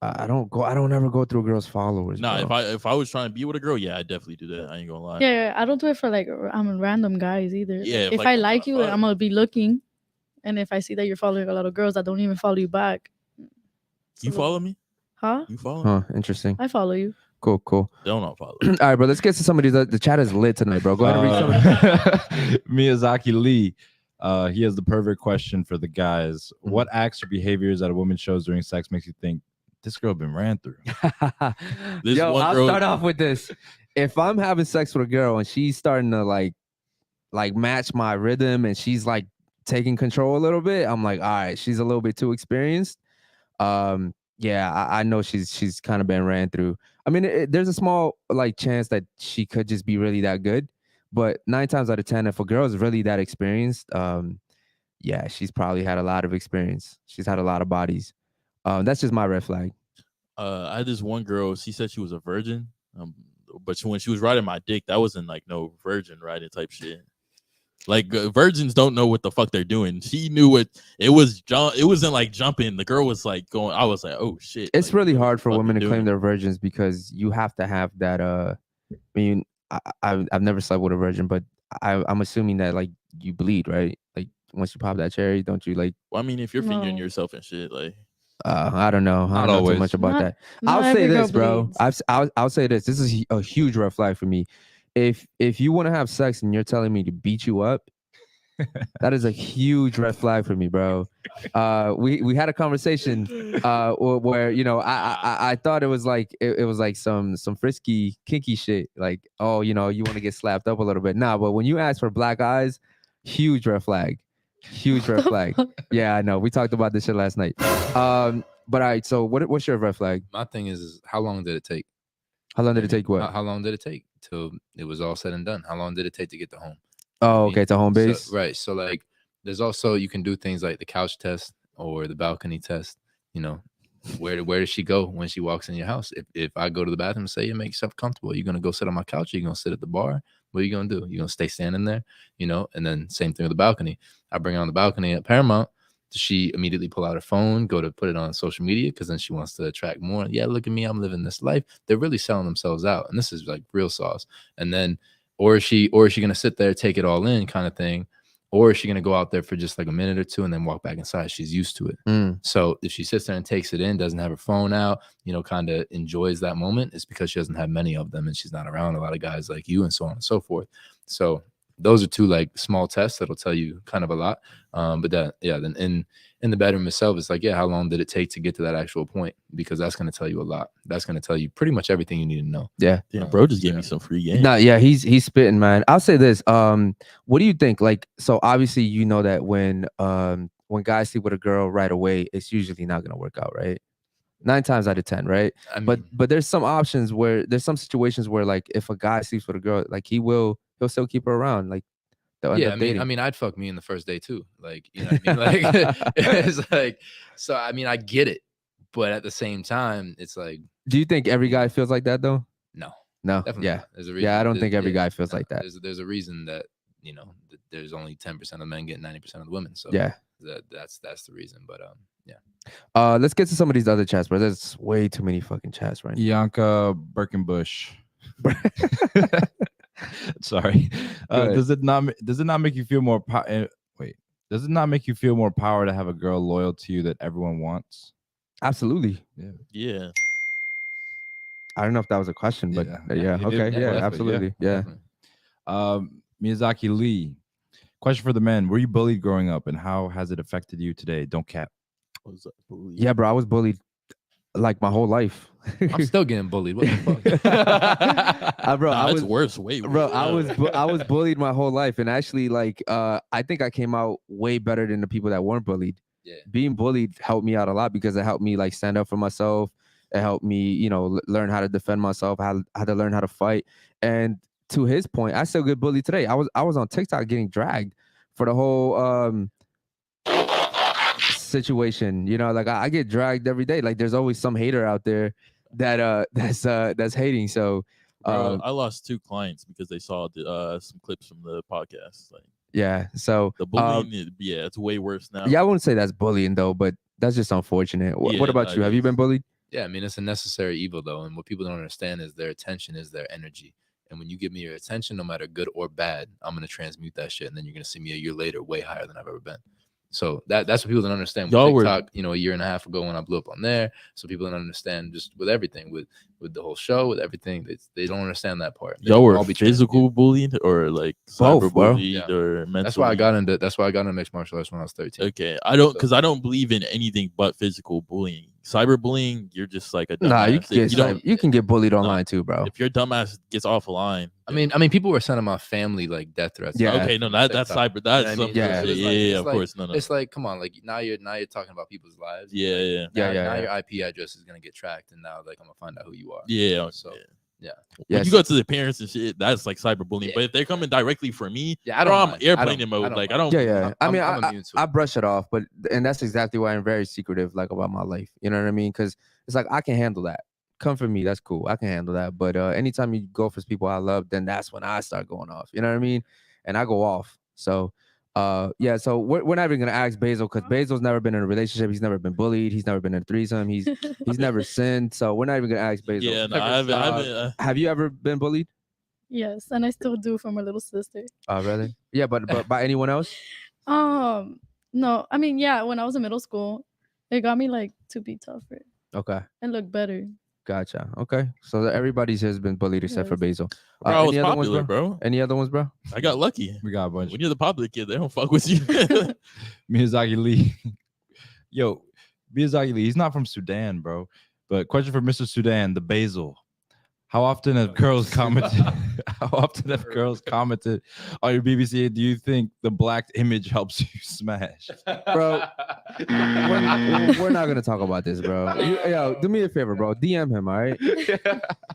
I don't ever go through girls' followers. Nah, bro. if I was trying to be with a girl, yeah, I definitely do that. I ain't gonna lie. Yeah, I don't do it for like random guys either. Yeah, if I like you, I'm gonna be looking, and if I see that you're following a lot of girls that don't even follow you back, you follow me? Huh? You follow me? Huh? Interesting. I follow you. Cool. Don't unfollow. All right, bro. Let's get to some of these. The chat is lit tonight, bro. Go ahead and read some of Miyazaki Lee. He has the perfect question for the guys. Mm-hmm. What acts or behaviors that a woman shows during sex makes you think this girl been ran through? Yo, I'll start off with this. If I'm having sex with a girl and she's starting to like match my rhythm and she's like taking control a little bit, I'm like, all right, she's a little bit too experienced. Yeah, I know she's kind of been ran through. I mean, there's a small like chance that she could just be really that good, but 9 times out of 10, if a girl is really that experienced, yeah, she's probably had a lot of experience. She's had a lot of bodies. That's just my red flag. I had this one girl. She said she was a virgin, but when she was riding my dick, that wasn't like no virgin riding type shit. Like virgins don't know what the fuck they're doing. She knew what it was. It wasn't like jumping. The girl was like going. I was like, oh shit. It's like, really hard for women to claim they're virgins because you have to have that. I mean, I've never slept with a virgin, but I'm assuming that like you bleed, right? Like once you pop that cherry, don't you like? Well, I mean, if you're fingering yourself and shit, like. I don't know. I don't know too much about that. I'll say this, bro. I'll say this. This is a huge red flag for me. If you want to have sex and you're telling me to beat you up, that is a huge red flag for me, bro. We had a conversation where I thought it was like it was like some frisky kinky shit, like, oh, you want to get slapped up a little bit. Nah, but when you ask for black eyes, huge red flag. Huge red flag. Yeah, I know. We talked about this shit last night. But all right, so what's your red flag? My thing is how long did it take? How long did it take? What? How long did it take till it was all said and done? How long did it take to get to home? Oh, okay, to home base. So, right. So like, there's also you can do things like the couch test or the balcony test. Where does she go when she walks in your house? If I go to the bathroom and say, make yourself comfortable, you're gonna go sit on my couch. Or you're gonna sit at the bar. What are you gonna do? You're gonna stay standing there, And then same thing with the balcony. I bring her on the balcony at Paramount. Does she immediately pull out her phone, go to put it on social media because then she wants to attract more? Yeah, look at me, I'm living this life. They're really selling themselves out, and this is like real sauce. And then, or is she gonna sit there, take it all in, kind of thing, or is she gonna go out there for just like a minute or two and then walk back inside? She's used to it. So if she sits there and takes it in, doesn't have her phone out, kind of enjoys that moment, it's because she doesn't have many of them and she's not around a lot of guys like you and so on and so forth. So those are two like small tests that'll tell you kind of a lot. But then in the bedroom itself, it's like, yeah, how long did it take to get to that actual point? Because that's going to tell you a lot. That's going to tell you pretty much everything you need to know. Yeah. Damn, bro just gave me some free game. No, yeah, he's spitting, man. I'll say this. What do you think? Like, so obviously you know that when guys sleep with a girl right away, it's usually not going to work out, right? 9 times out of 10, right? I mean, But there's some options where there's some situations where like if a guy sleeps with a girl, like he'll still keep her around, like they'll end yeah, up dating. I'd fuck me in the first day too. Like, you know what I mean? Like, it's like, so I mean, I get it, but at the same time, it's like, Do you think every guy feels like that though? no, No. definitely Yeah. not. There's a reason. Yeah, I don't think every yeah, guy feels no, like that. There's a reason that, you know, there's only 10% of men getting 90% of the women. So Yeah. that's the reason. But yeah. Let's get to some of these other chats, bro. There's way too many fucking chats right now. Bianca Birkenbush. Sorry. Good. Does it not make you feel more wait? Does it not make you feel more power to have a girl loyal to you that everyone wants? Absolutely. Yeah. I don't know if that was a question, but yeah. It Okay. is, Yeah, definitely, absolutely. Yeah. Definitely. Miyazaki Lee. Question for the men: were you bullied growing up, and how has it affected you today? Don't cap. Yeah, bro. I was bullied like my whole life. I'm still getting bullied. What the fuck? Bro, Nah, I it's was worse. Way worse. bro. I was bullied my whole life, and actually, like, I think I came out way better than the people that weren't bullied. Yeah. Being bullied helped me out a lot because it helped me like stand up for myself. It helped me, you know, learn how to defend myself. I had to learn how to fight. And to his point, I still get bullied today. I was on TikTok getting dragged for the whole situation. You know, like I get dragged every day. Like there's always some hater out there that's hating. So Bro, I lost 2 clients because they saw some clips from the podcast. Like, yeah. So the bullying, it's way worse now. yeah, I wouldn't say that's bullying though, but that's just unfortunate. What Yeah, about you? Have you been bullied? Yeah, I mean, it's a necessary evil though, and what people don't understand is their attention is their energy. And when you give me your attention, no matter good or bad, I'm gonna transmute that shit, and then you're gonna see me a year later, way higher than I've ever been. So that's what people don't understand. With Y'all TikTok, you know, a year and a half ago when I blew up on there. So people don't understand just with everything, with the whole show, with everything. They don't understand that part. Y'all were physical bullied or like Both, cyber bro. bullied or mental. That's why I got into mixed martial arts when I was 13. Okay, I don't believe in anything but physical bullying. Cyberbullying, you're just like a dumbass. Nah, you can get bullied online too, bro. If your dumbass gets off a line, I mean, people were sending my family like death threats. Yeah. okay, no, that's cyber. That's You know what I mean? Yeah. So it's yeah, of like- course, no. It's like, come on, like now you're talking about people's lives. Yeah, Now Yeah. your IP address is gonna get tracked, and now like I'm gonna find out who you are. yeah. So When Yes. you go to the parents and shit, that's like cyberbullying. Yeah. But if they're coming directly for me, yeah, I don't. I'm mind. airplane I mode. Like I mind. don't. Yeah. I mean, I'm immune to I it. brush it off, and that's exactly why I'm very secretive, like about my life. You know what I mean? Because it's like I can handle that. Come for me, that's cool. I can handle that. But anytime you go for people I love, then that's when I start going off. You know what I mean? And I go off. So yeah. So we're not even gonna ask Basil because Basil's never been in a relationship. He's never been bullied. He's never been in a threesome. He's never sinned. So we're not even gonna ask Basil. Yeah, no, I haven't. Have you ever been bullied? Yes, and I still do from my little sister. Oh, really? Yeah, but by anyone else? No, I mean, yeah, when I was in middle school, it got me like to be tougher Okay. and look better. Gotcha. Okay. So everybody's has been bullied except for Basil. Bro, I was any other ones, popular, bro. Any other ones, bro? I got lucky. We got a bunch. When you're the popular kid, they don't fuck with you. Miyazaki Lee. Yo, Miyazaki Lee. He's not from Sudan, bro. But question for Mr. Sudan, the Basil. How often have girls commented? How often have girls commented on your BBC? Do you think the black image helps you smash? Bro, we're not gonna talk about this, bro. Yo, do me a favor, bro. DM him, all right?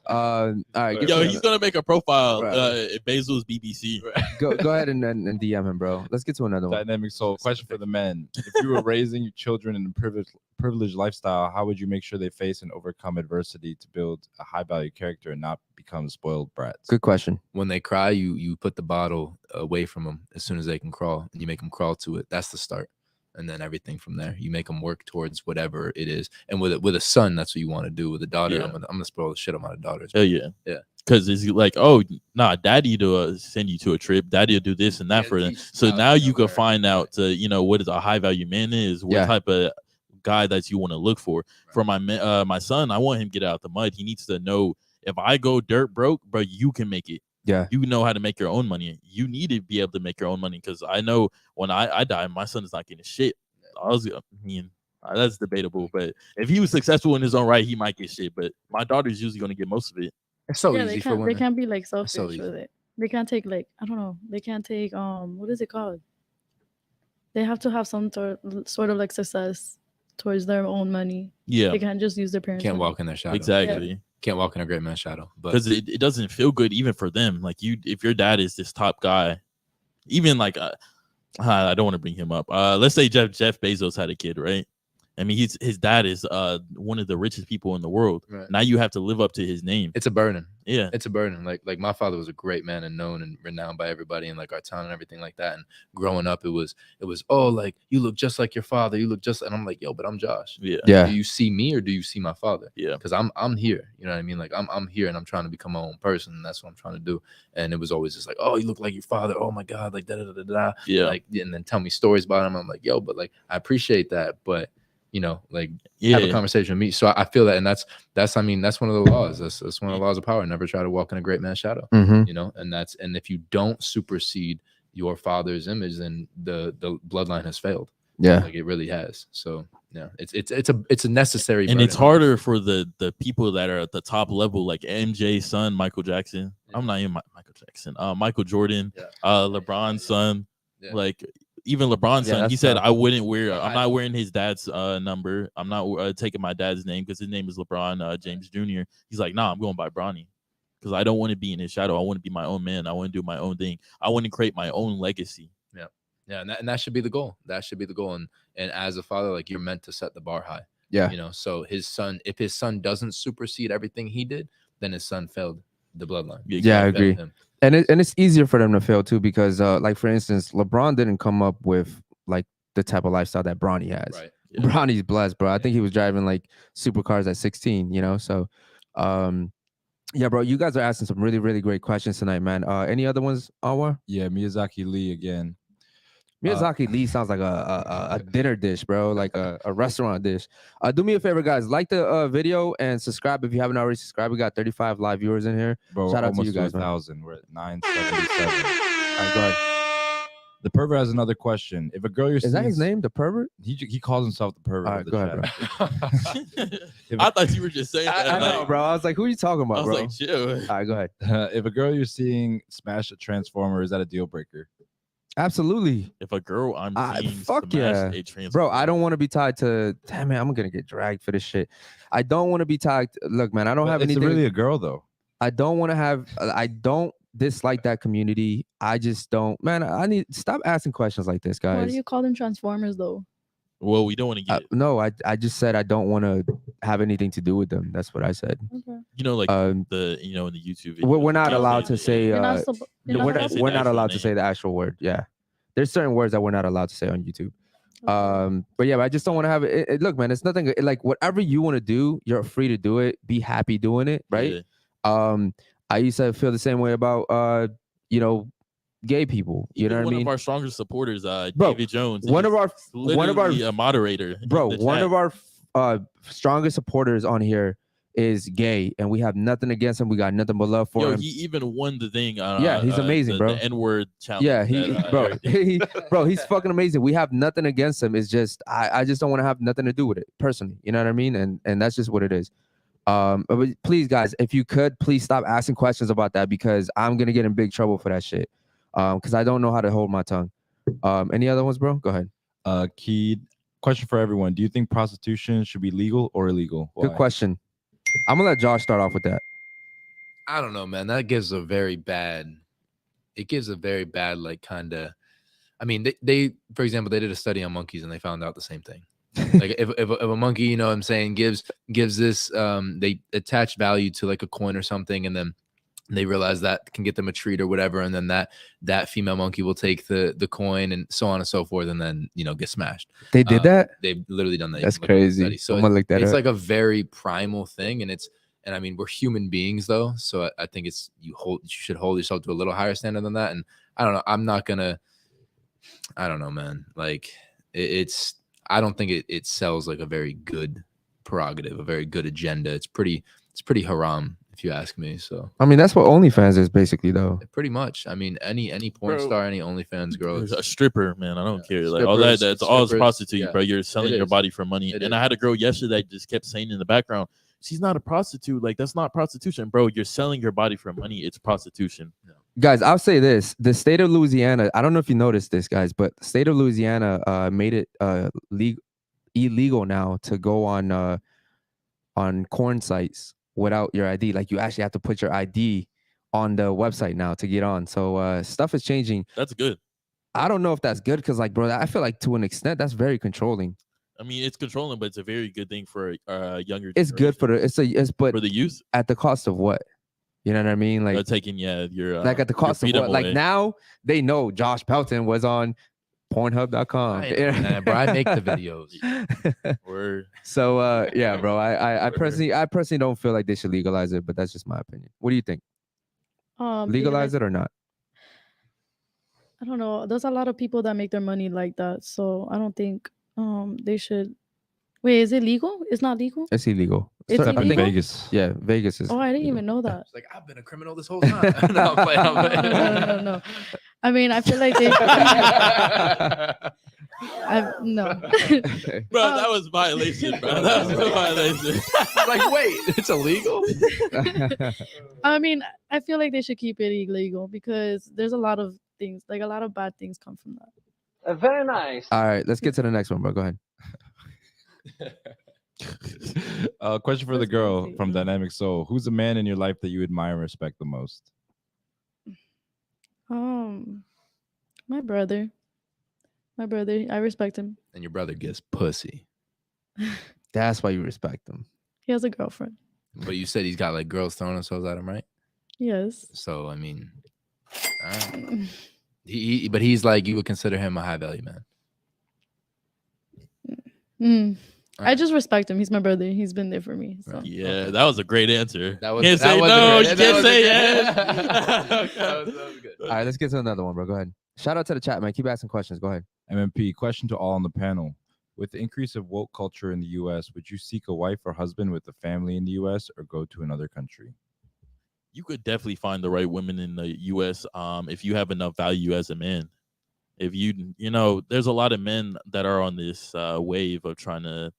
All right. Yo, he's gonna make a profile. Right. Basil's BBC. Go ahead and DM him, bro. Let's get to another one. Dynamic soul. Question for the men: if you were raising your children in a privileged lifestyle, how would you make sure they face and overcome adversity to build a high value character and not become spoiled brats? Good question. When they cry, you put the bottle away from them as soon as they can crawl, and you make them crawl to it. That's the start, and then everything from there. You make them work towards whatever it is. And with a son, that's what you want to do. With a daughter, Yeah. I'm gonna spoil the shit out of my daughters. Hell yeah. Yeah. Because it's like, oh, nah, daddy to send you to a trip. Daddy will do this and that Yeah, for them. teach So how now to you can learn. find out, what is a high value man is, what Yeah. type of guy that you want to look for. For my son, I want him to get out the mud. He needs to know if I go dirt broke, bro, you can make it. Yeah. You know how to make your own money. You need to be able to make your own money because I know when I die, my son is not getting shit. That's debatable, but if he was successful in his own right, he might get shit. But my daughter's usually going to get most of it. It's so Yeah, easy they for can't. women. They can't be like selfish so with easy. it. They can't take like I don't know. They can't take what is it called? They have to have some sort of like success towards their own money. Yeah, They can't just use their parents. Can't money. walk in their shadow. exactly. Can't walk in a great man's shadow. But Because it doesn't feel good even for them. Like if your dad is this top guy, even like I don't want to bring him up. Let's say Jeff Bezos had a kid, right? I mean, his dad is one of the richest people in the world. Right. Now you have to live up to his name. it's a burden. Yeah, It's a burden. Like my father was a great man and known and renowned by everybody in like our town and everything like that. And growing up, it was oh, like you look just like your father. You look just, and I'm like, yo, but I'm Josh. Yeah. Do you see me or do you see my father? Yeah. Because I'm here. You know what I mean? Like I'm here and I'm trying to become my own person. And that's what I'm trying to do. And it was always just like, oh, you look like your father. Oh my God, like da da da da. Yeah. Like, and then tell me stories about him. I'm like, yo, but like I appreciate that, but you know, like have a conversation with me. So I feel that, and that's I mean, that's one of the laws. That's one of the laws of power. Never try to walk in a great man's shadow. You know, and if you don't supersede your father's image, then the bloodline has failed. Yeah, like it really has. So yeah, it's a necessary. And it's harder for the people that are at the top level, like MJ's son, Michael Jackson. I'm not even Michael Jackson. Michael Jordan, LeBron's son, like. Even LeBron's son, he said, "I wouldn't wear. I'm not wearing his dad's number. I'm not taking my dad's name because his name is LeBron James Jr." He's like, "Nah, I'm going by Bronny because I don't want to be in his shadow. I want to be my own man. I want to do my own thing. I want to create my own legacy." Yeah, and that should be the goal. That should be the goal. And as a father, like you're meant to set the bar high. Yeah, you know. So if his son doesn't supersede everything he did, then his son failed the bloodline. Yeah, I agree. And it's easier for them to fail too because like for instance, LeBron didn't come up with like the type of lifestyle that Bronny has. Right. Yeah. Bronny's blessed, bro. I think he was driving like supercars at 16, you know. So yeah, bro, you guys are asking some really, really great questions tonight, man. Any other ones, Anwar? Yeah, Miyazaki Lee again. Miyazaki Lee sounds like a dinner dish, bro, like a restaurant dish. Do me a favor, guys. Like the video and subscribe if you haven't already subscribed. We got 35 live viewers in here. Bro, shout out to you guys, 1,000. We're at 977. Go ahead. The pervert has another question. If a girl you're is that his name, the pervert? He calls himself the pervert. All right, go ahead, bro. I thought you were just saying that. I know, bro. I was like, who are you talking about, bro? I was like, chill. All right, go ahead. If a girl you're seeing smash a transformer, is that a deal breaker? Absolutely. If a girl I'm seeing fuck yeah, bro, I don't want to be tied to. Damn man, I'm gonna get dragged for this shit. I don't want to be tied. Look, man, I don't have anything. It's really a girl though. I don't want to have. I don't dislike that community. I just don't. Man, I need stop asking questions like this, guys. Why do you call them transformers though? Well, we don't want to get. No, I just said I don't want to have anything to do with them. That's what I said. Okay. You know, like in the YouTube video, we're not allowed to say. We're not allowed to say the actual word. Yeah, there's certain words that we're not allowed to say on YouTube. Okay. But yeah, I just don't want to have it. Look, man, it's nothing. Like whatever you want to do, you're free to do it. Be happy doing it, right? Yeah. I used to feel the same way about gay people. You know what I mean? One of our strongest supporters, bro, David Jones. One of our a moderator. Bro, one of our strongest supporters on here is gay, and we have nothing against him. We got nothing but love for him. He even won the thing. Yeah, he's amazing, bro. The N-word challenge. Yeah, bro, he's fucking amazing. We have nothing against him. It's just I just don't want to have nothing to do with it personally. You know what I mean? And that's just what it is. But please, guys, if you could, please stop asking questions about that because I'm gonna get in big trouble for that shit. Because I don't know how to hold my tongue. Any other ones, bro? Go ahead. Keed, question for everyone. Do you think prostitution should be legal or illegal? Why? Good question. I'm gonna let Josh start off with that. I don't know, man. That gives a very bad. It gives a very bad, like, kind of. I mean, they, for example, they did a study on monkeys and they found out the same thing. Like, if a monkey, you know what I'm saying, gives this, they attach value to like a coin or something, and then they realize that can get them a treat or whatever, and then that female monkey will take the coin and so on and so forth, and then get smashed. They did that? They've literally done that. That's crazy. So it's like a very primal thing, and I mean, we're human beings though, so I think you should hold yourself to a little higher standard than that. And I don't know. I'm not gonna. I don't know, man. Like I don't think it sells like a very good prerogative, a very good agenda. It's pretty haram, if you ask me. So I mean, that's what OnlyFans is basically, though. Pretty much. I mean, any porn star, any OnlyFans girl, a stripper, man. I don't care. Like all that. That's all it's prostitute, bro. You're selling your body for money. And I had a girl yesterday that just kept saying in the background, "She's not a prostitute. Like that's not prostitution, bro. You're selling your body for money. It's prostitution." Yeah. Guys, I'll say this: the state of Louisiana. I don't know if you noticed this, guys, but the state of Louisiana made it illegal now to go on corn sites without your ID. Like you actually have to put your ID on the website now to get on. So stuff is changing. That's good. I don't know if that's good because, like, bro, I feel like to an extent that's very controlling. I mean, it's controlling, but it's a very good thing for younger. It's good for but for the youth. At the cost of what? You know what I mean? Like taking your like at the cost of what? away. Like now they know Josh Pelton was on Pornhub.com. Bro, I make the videos. So yeah, bro. I personally don't feel like they should legalize it, but that's just my opinion. What do you think? Legalize it or not? I don't know. There's a lot of people that make their money like that, so I don't think they should. Wait, is it legal? It's not legal. It's illegal. It's I illegal? think Vegas. Yeah, Vegas is. Oh, I didn't legal. even know that. It's like I've been a criminal this whole time. No, I'm playing. No. I mean, I feel like they. No. Bro, that was violation, bro. That was a violation. Like, wait, it's illegal? I mean, I feel like they should keep it illegal because there's a lot of things, like a lot of bad things come from that. Very nice. All right, let's get to the next one, bro. Go ahead. Question for the girl from Dynamic Soul. Who's a man in your life that you admire and respect the most? My brother. I respect him. And your brother gets pussy. That's why you respect him. He has a girlfriend. But you said he's got like girls throwing themselves at him, right? Yes. So I mean, but he's like, you would consider him a high value man. I just respect him. He's my brother. He's been there for me. So. Yeah, that was a great answer. That was, can't that say was no. a You great, can't say yes. yes. That was good. All right, let's get to another one, bro. Go ahead. Shout out to the chat, man. Keep asking questions. Go ahead. MMP, question to all on the panel. With the increase of woke culture in the U.S., would you seek a wife or husband with a family in the U.S. or go to another country? You could definitely find the right women in the U.S. If you have enough value as a man. If you know, there's a lot of men that are on this wave of trying to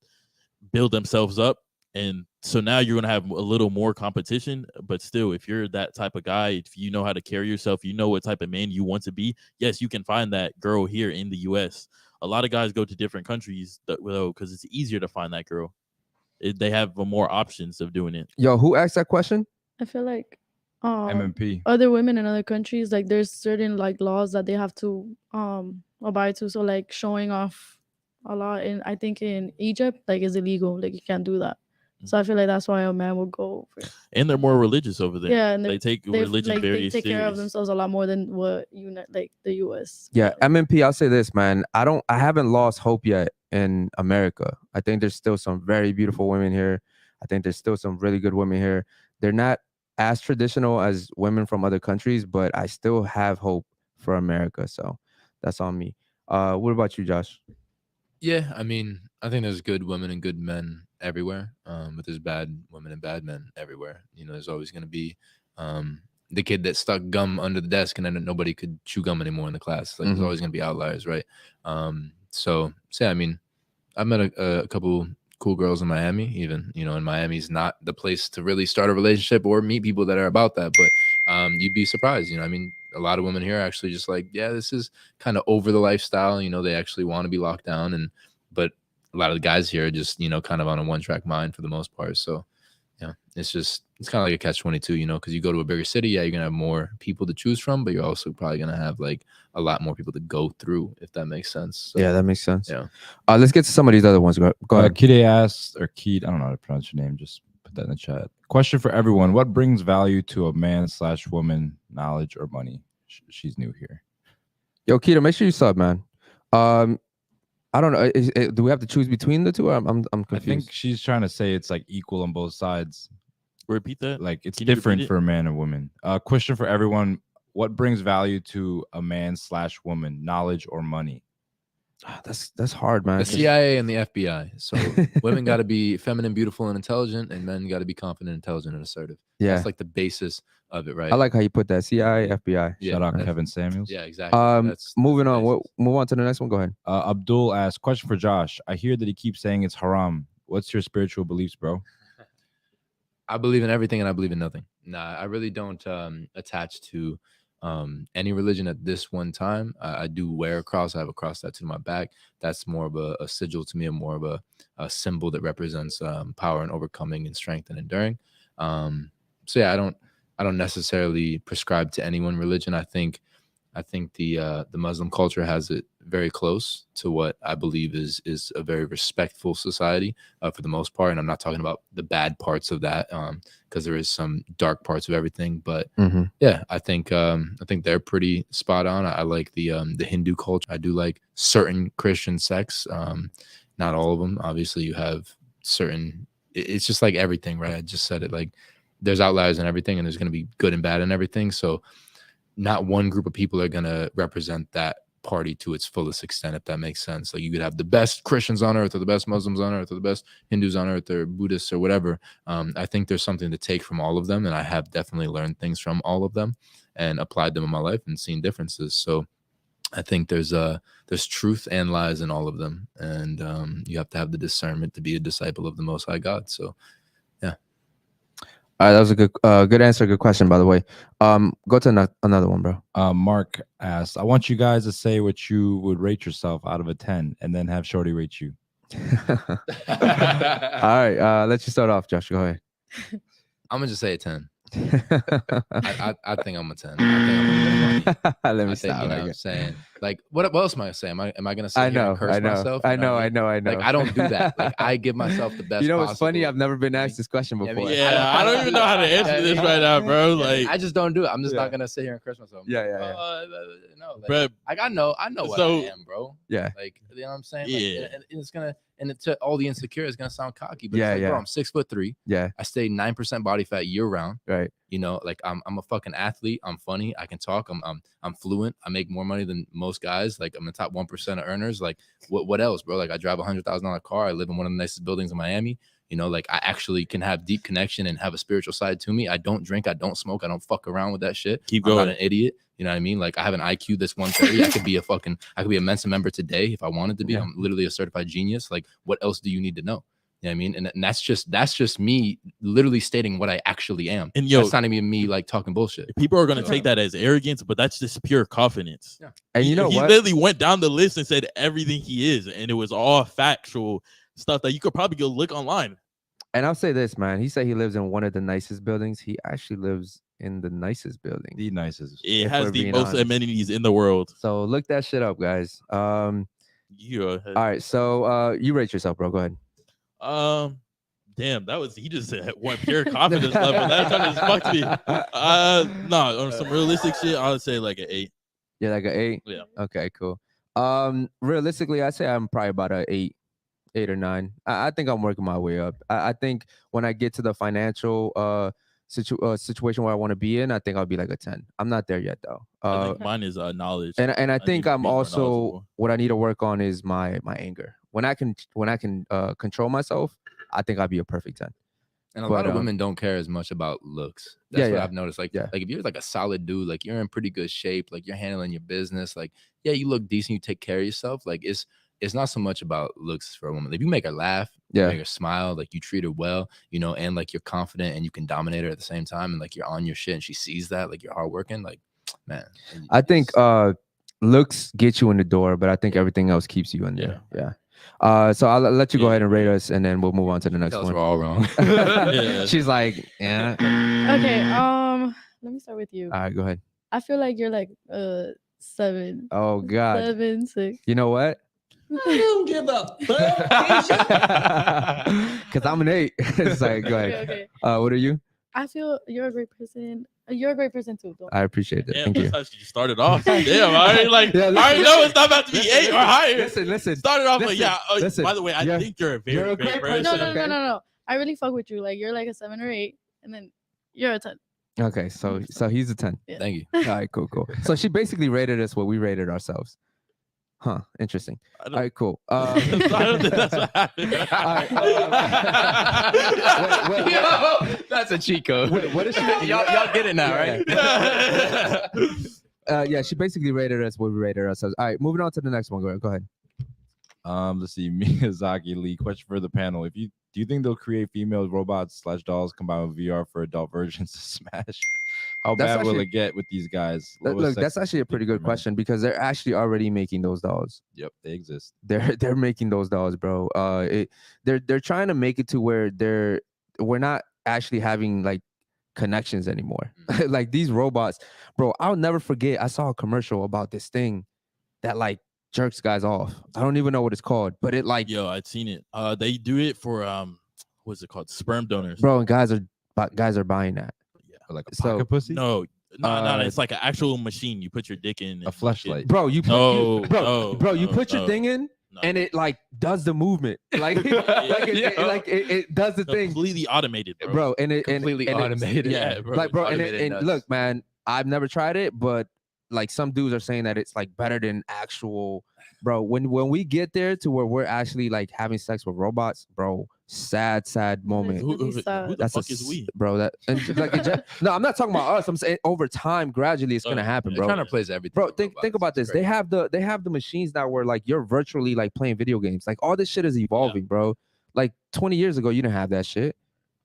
build themselves up. And so now you're going to have a little more competition. But still, if you're that type of guy, if you know how to carry yourself, you know what type of man you want to be, yes, you can find that girl here in the U.S. A lot of guys go to different countries because it's easier to find that girl. They have more options of doing it. Yo, who asked that question? I feel like MMP. other women in other countries, like there's certain like laws that they have to abide to. So like showing off a lot, and I think in Egypt like is illegal. Like you can't do that. So I feel like that's why a man will go for it. And they're more religious over there. Yeah, and they take religion like, very they take serious. care of themselves a lot more than what like the US. Yeah, MMP, I'll say this, man. I haven't lost hope yet in America. I think there's still some very beautiful women here. I think there's still some really good women here. They're not as traditional as women from other countries, but I still have hope for America. So that's on me. What about you, Josh? Yeah, I mean, I think there's good women and good men everywhere, but there's bad women and bad men everywhere. You know, there's always going to be the kid that stuck gum under the desk and then nobody could chew gum anymore in the class. Like, there's always going to be outliers, right? So yeah, I mean, I've met a couple cool girls in Miami, even, you know, and Miami's not the place to really start a relationship or meet people that are about that, but you'd be surprised, you know. I mean, a lot of women here are actually just like, yeah, this is kind of over the lifestyle, you know, they actually want to be locked down, but a lot of the guys here are just, you know, kind of on a one-track mind for the most part. So yeah, it's kind of like a catch-22, you know, because you go to a bigger city, yeah, you're gonna have more people to choose from, but you're also probably gonna have like a lot more people to go through, if that makes sense. So, yeah, that makes sense. Yeah. Let's get to some of these other ones. Go ahead. Kide asked, or Keed, I don't know how to pronounce your name. Just put that in the chat. Question for everyone: what brings value to a man/woman? Knowledge or money? She's new here. Yo, Keita, make sure you sub, man. I don't know. Do we have to choose between the two? I'm confused. I think she's trying to say it's like equal on both sides. Repeat that. Like it's different for a man and woman. Question for everyone: what brings value to a man/woman? Knowledge or money? That's hard, man. The CIA and the FBI. So women got to be feminine, beautiful, and intelligent, and men got to be confident, intelligent, and assertive. Yeah, that's like the basis of it, right? I like how you put that. CIA, FBI. Yeah, shout out Kevin Samuels. Yeah, exactly. Moving on. Move on to the next one. Go ahead. Abdul asked, question for Josh. I hear that he keeps saying it's haram. What's your spiritual beliefs, bro? I believe in everything and I believe in nothing. Nah, I really don't attach to any religion at this one time. I do wear a cross. I have a cross tattooed on my back. That's more of a sigil to me, and more of a symbol that represents power and overcoming and strength and enduring. So yeah, I don't necessarily prescribe to any one religion. I think the Muslim culture has it very close to what I believe is a very respectful society for the most part. And I'm not talking about the bad parts of that, because there is some dark parts of everything. But yeah, I think they're pretty spot on. I like the Hindu culture. I do like certain Christian sects, not all of them. Obviously, you have certain. It's just like everything, right? I just said it. Like, there's outliers in everything, and there's going to be good and bad in everything. So not one group of people are going to represent that party to its fullest extent, if that makes sense. Like, you could have the best Christians on earth, or the best Muslims on earth, or the best Hindus on earth, or Buddhists, or whatever. I think there's something to take from all of them, and I have definitely learned things from all of them and applied them in my life and seen differences. So I think there's truth and lies in all of them, and you have to have the discernment to be a disciple of the Most High God. So yeah. All right, that was a good answer, good question, by the way. Go to another one, bro. Mark asked, I want you guys to say what you would rate yourself out of a 10, and then have Shorty rate you. All right, let you start off, Josh. Go ahead. I'm gonna just say a 10. I think I'm a 10. I think I'm a 10. Let me I think, stop. you know what I'm saying? Like, what else am I gonna say? Am I gonna say I know, curse I know, myself? I You know know, what I know, I know. Like, I don't do that. Like, I give myself the best. You know, it's possible. funny. I've never been asked this question Yeah, I before. mean, Yeah, I don't even know how to answer this right now, bro. Like, I just don't do it. I'm just Yeah. not gonna sit here and curse myself. Yeah. No, like, bro, I know what So- I am, bro. Yeah. Like, you know what I'm saying? Yeah. Like, and it's gonna, and to all the insecure, it's gonna sound cocky, but Yeah, it's like, bro, yeah. I'm 6'3". Yeah. I stay 9% body fat year round. Right. You know, like, I'm a fucking athlete. I'm funny. I can talk. I'm fluent. I make more money than most guys. Like, I'm the top 1% of earners. Like, what else, bro? Like, I drive $100,000 car. I live in one of the nicest buildings in Miami. You know, like, I actually can have deep connection and have a spiritual side to me. I don't drink. I don't smoke. I don't fuck around with that shit. Keep I'm going. not an idiot. You know what I mean? Like, I have an IQ that's 130. I could be a Mensa member today if I wanted to be. Yeah. I'm literally a certified genius. Like, what else do you need to know? You know what I mean? And that's just me literally stating what I actually am. And yo, that's not even me like talking bullshit. people are gonna So- take that as arrogance, but that's just pure confidence. Yeah. And you know he what? literally went down the list and said everything he is, and it was all factual stuff that you could probably go look online. And I'll say this, man. He said he lives in one of the nicest buildings. He actually lives in the nicest building. The nicest. It If has we're the being most honest. amenities in the world. So look that shit up, guys. All right. So you rate yourself, bro. Go ahead. Damn, he just said one pure confidence level. That kind of fucked me. No, on some realistic shit, I would say like an 8. Yeah, like an 8. Yeah. Okay, cool. Realistically, I'd say I'm probably about an 8 or 9. I think I'm working my way up. I think when I get to the financial situation where I want to be in, I think I'll be like a 10. I'm not there yet though. I think mine is knowledge. And I need think to I'm be more also knowledgeable. what I need to work on is my anger. When I can control myself, I think I'll be a perfect 10. And a But, lot of women don't care as much about looks. That's Yeah, what yeah. I've noticed. Like, Yeah. like if you're like a solid dude, like you're in pretty good shape, like you're handling your business, like, yeah, you look decent, you take care of yourself. Like, it's not so much about looks for a woman. If you make her laugh, you Yeah. make her smile, like you treat her well, you know, and like you're confident and you can dominate her at the same time, and like you're on your shit and she sees that, like you're hardworking, like, man. I think it's- looks get you in the door, but I think everything else keeps you in there. Yeah. So I'll let you go Yeah. ahead and rate us, and then we'll move on to the next tell us one. we're all wrong. Yeah. She's like, yeah. Okay. Let me start with you. All right, go ahead. I feel like you're like 7. Oh God. 7, 6. You know what? I don't give a fuck. Because I'm an 8. It's like, go ahead. Okay. What are you? I feel you're a great person. You're a great person too. Don't. I appreciate it. Damn, Thank you. that's how you started off. Damn, I already like. Yeah, I already listen, know it's not about to be 8 or higher. Listen. Started off like, listen, yeah. listen. By the way, I You're- think you're a you're very a great great person. person. No. Okay. I really fuck with you. Like you're like a 7 or 8, and then you're a 10. Okay, so he's a 10. Thank you. All right, cool. So she basically rated us what we rated ourselves. Huh, interesting. I All don't- right, cool. I don't think that's what happened. Wait. Yo, that's a cheat code. What is she? y'all get it now, right? Yeah, she basically rated us what we rated ourselves. All right, moving on to the next one. Go ahead. Let's see. Miyazaki Lee. Question for the panel: do you think they'll create female robots / dolls combined with VR for adult versions of Smash? How That's bad will actually- it get with these guys? What was Look, sex that's actually a pretty for good men? question because they're actually already making those dolls. Yep, they exist. They're making those dolls, bro. They're trying to make it to where we're not actually having like connections anymore. Like these robots, bro. I'll never forget. I saw a commercial about this thing that like jerks guys off. I don't even know what it's called, but it like, Yo, I'd seen it. They do it for what's it called? Sperm donors. bro, and guys are buying that. Like a So, pocket pussy? No, it's like an actual machine. You put your dick in. A fleshlight. Bro, you put, No, you no, put your no. thing in, No. and it like does the movement, like it does the thing, completely automated, bro. bro, and it Completely and automated. Yeah, bro. like bro, and Automated nuts. look, man, I've never tried it, but like some dudes are saying that it's like better than actual, bro. When we get there to where we're actually like having sex with robots, bro, sad moment. Who Really the sad. That's fuck is we? bro. That and like no, I'm not talking about us. I'm saying over time, gradually, it's gonna happen, They're bro. trying to place everything. Bro, with think robots. about It's this. They crazy. have the machines now where like you're virtually like playing video games. Like all this shit is evolving, bro. Like 20 years ago, you didn't have that shit.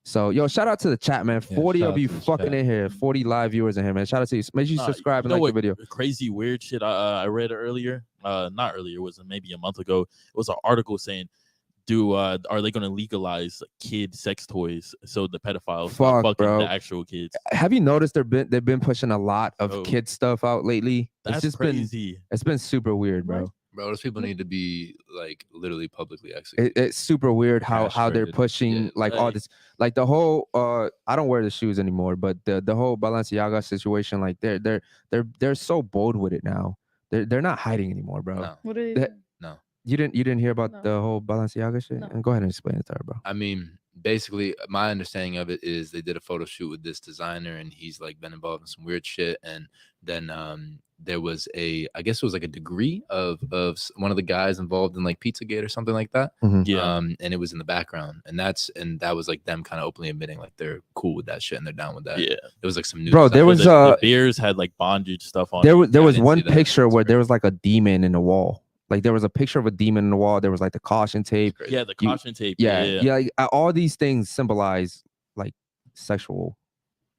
So yo, shout out to the chat, man. Yeah, 40 shout of out you to the fucking chat. in here. 40 live viewers in here, man. Shout out to you. Make sure you subscribe and like the video. Crazy weird shit I read earlier. Not earlier. It was maybe a month ago. It was an article saying, are they going to legalize kid sex toys so the pedophiles stop Fuck, fucking bro. the actual kids? Have you noticed they've been pushing a lot of Oh. kid stuff out lately? That's It's just crazy. it's been super weird, bro. What? Bro, those people need to be like literally publicly executed. It's super weird how they're Castrated. pushing Yeah, like all like- this, like the whole I don't wear the shoes anymore, but the whole Balenciaga situation, like they're so bold with it now. They're not hiding anymore, bro. No. What are That- You didn't hear about No. the whole Balenciaga shit? No. And go ahead and explain it to her, bro. I mean, basically, my understanding of it is they did a photo shoot with this designer, and he's like been involved in some weird shit. And then there was I guess it was like a degree of one of the guys involved in like Pizzagate or something like that. Yeah. And it was in the background, and that was like them kind of openly admitting like they're cool with that shit and they're down with that. Yeah. It was like some new Bro, stuff. there was the beers had like bondage stuff on. there it. was I was didn't one see that. picture That's where there crazy. was like a demon in the wall. Like there was a picture of a demon in the wall. There was like the caution tape. Crazy. Yeah, the You- caution tape. Yeah. Like, all these things symbolize like sexual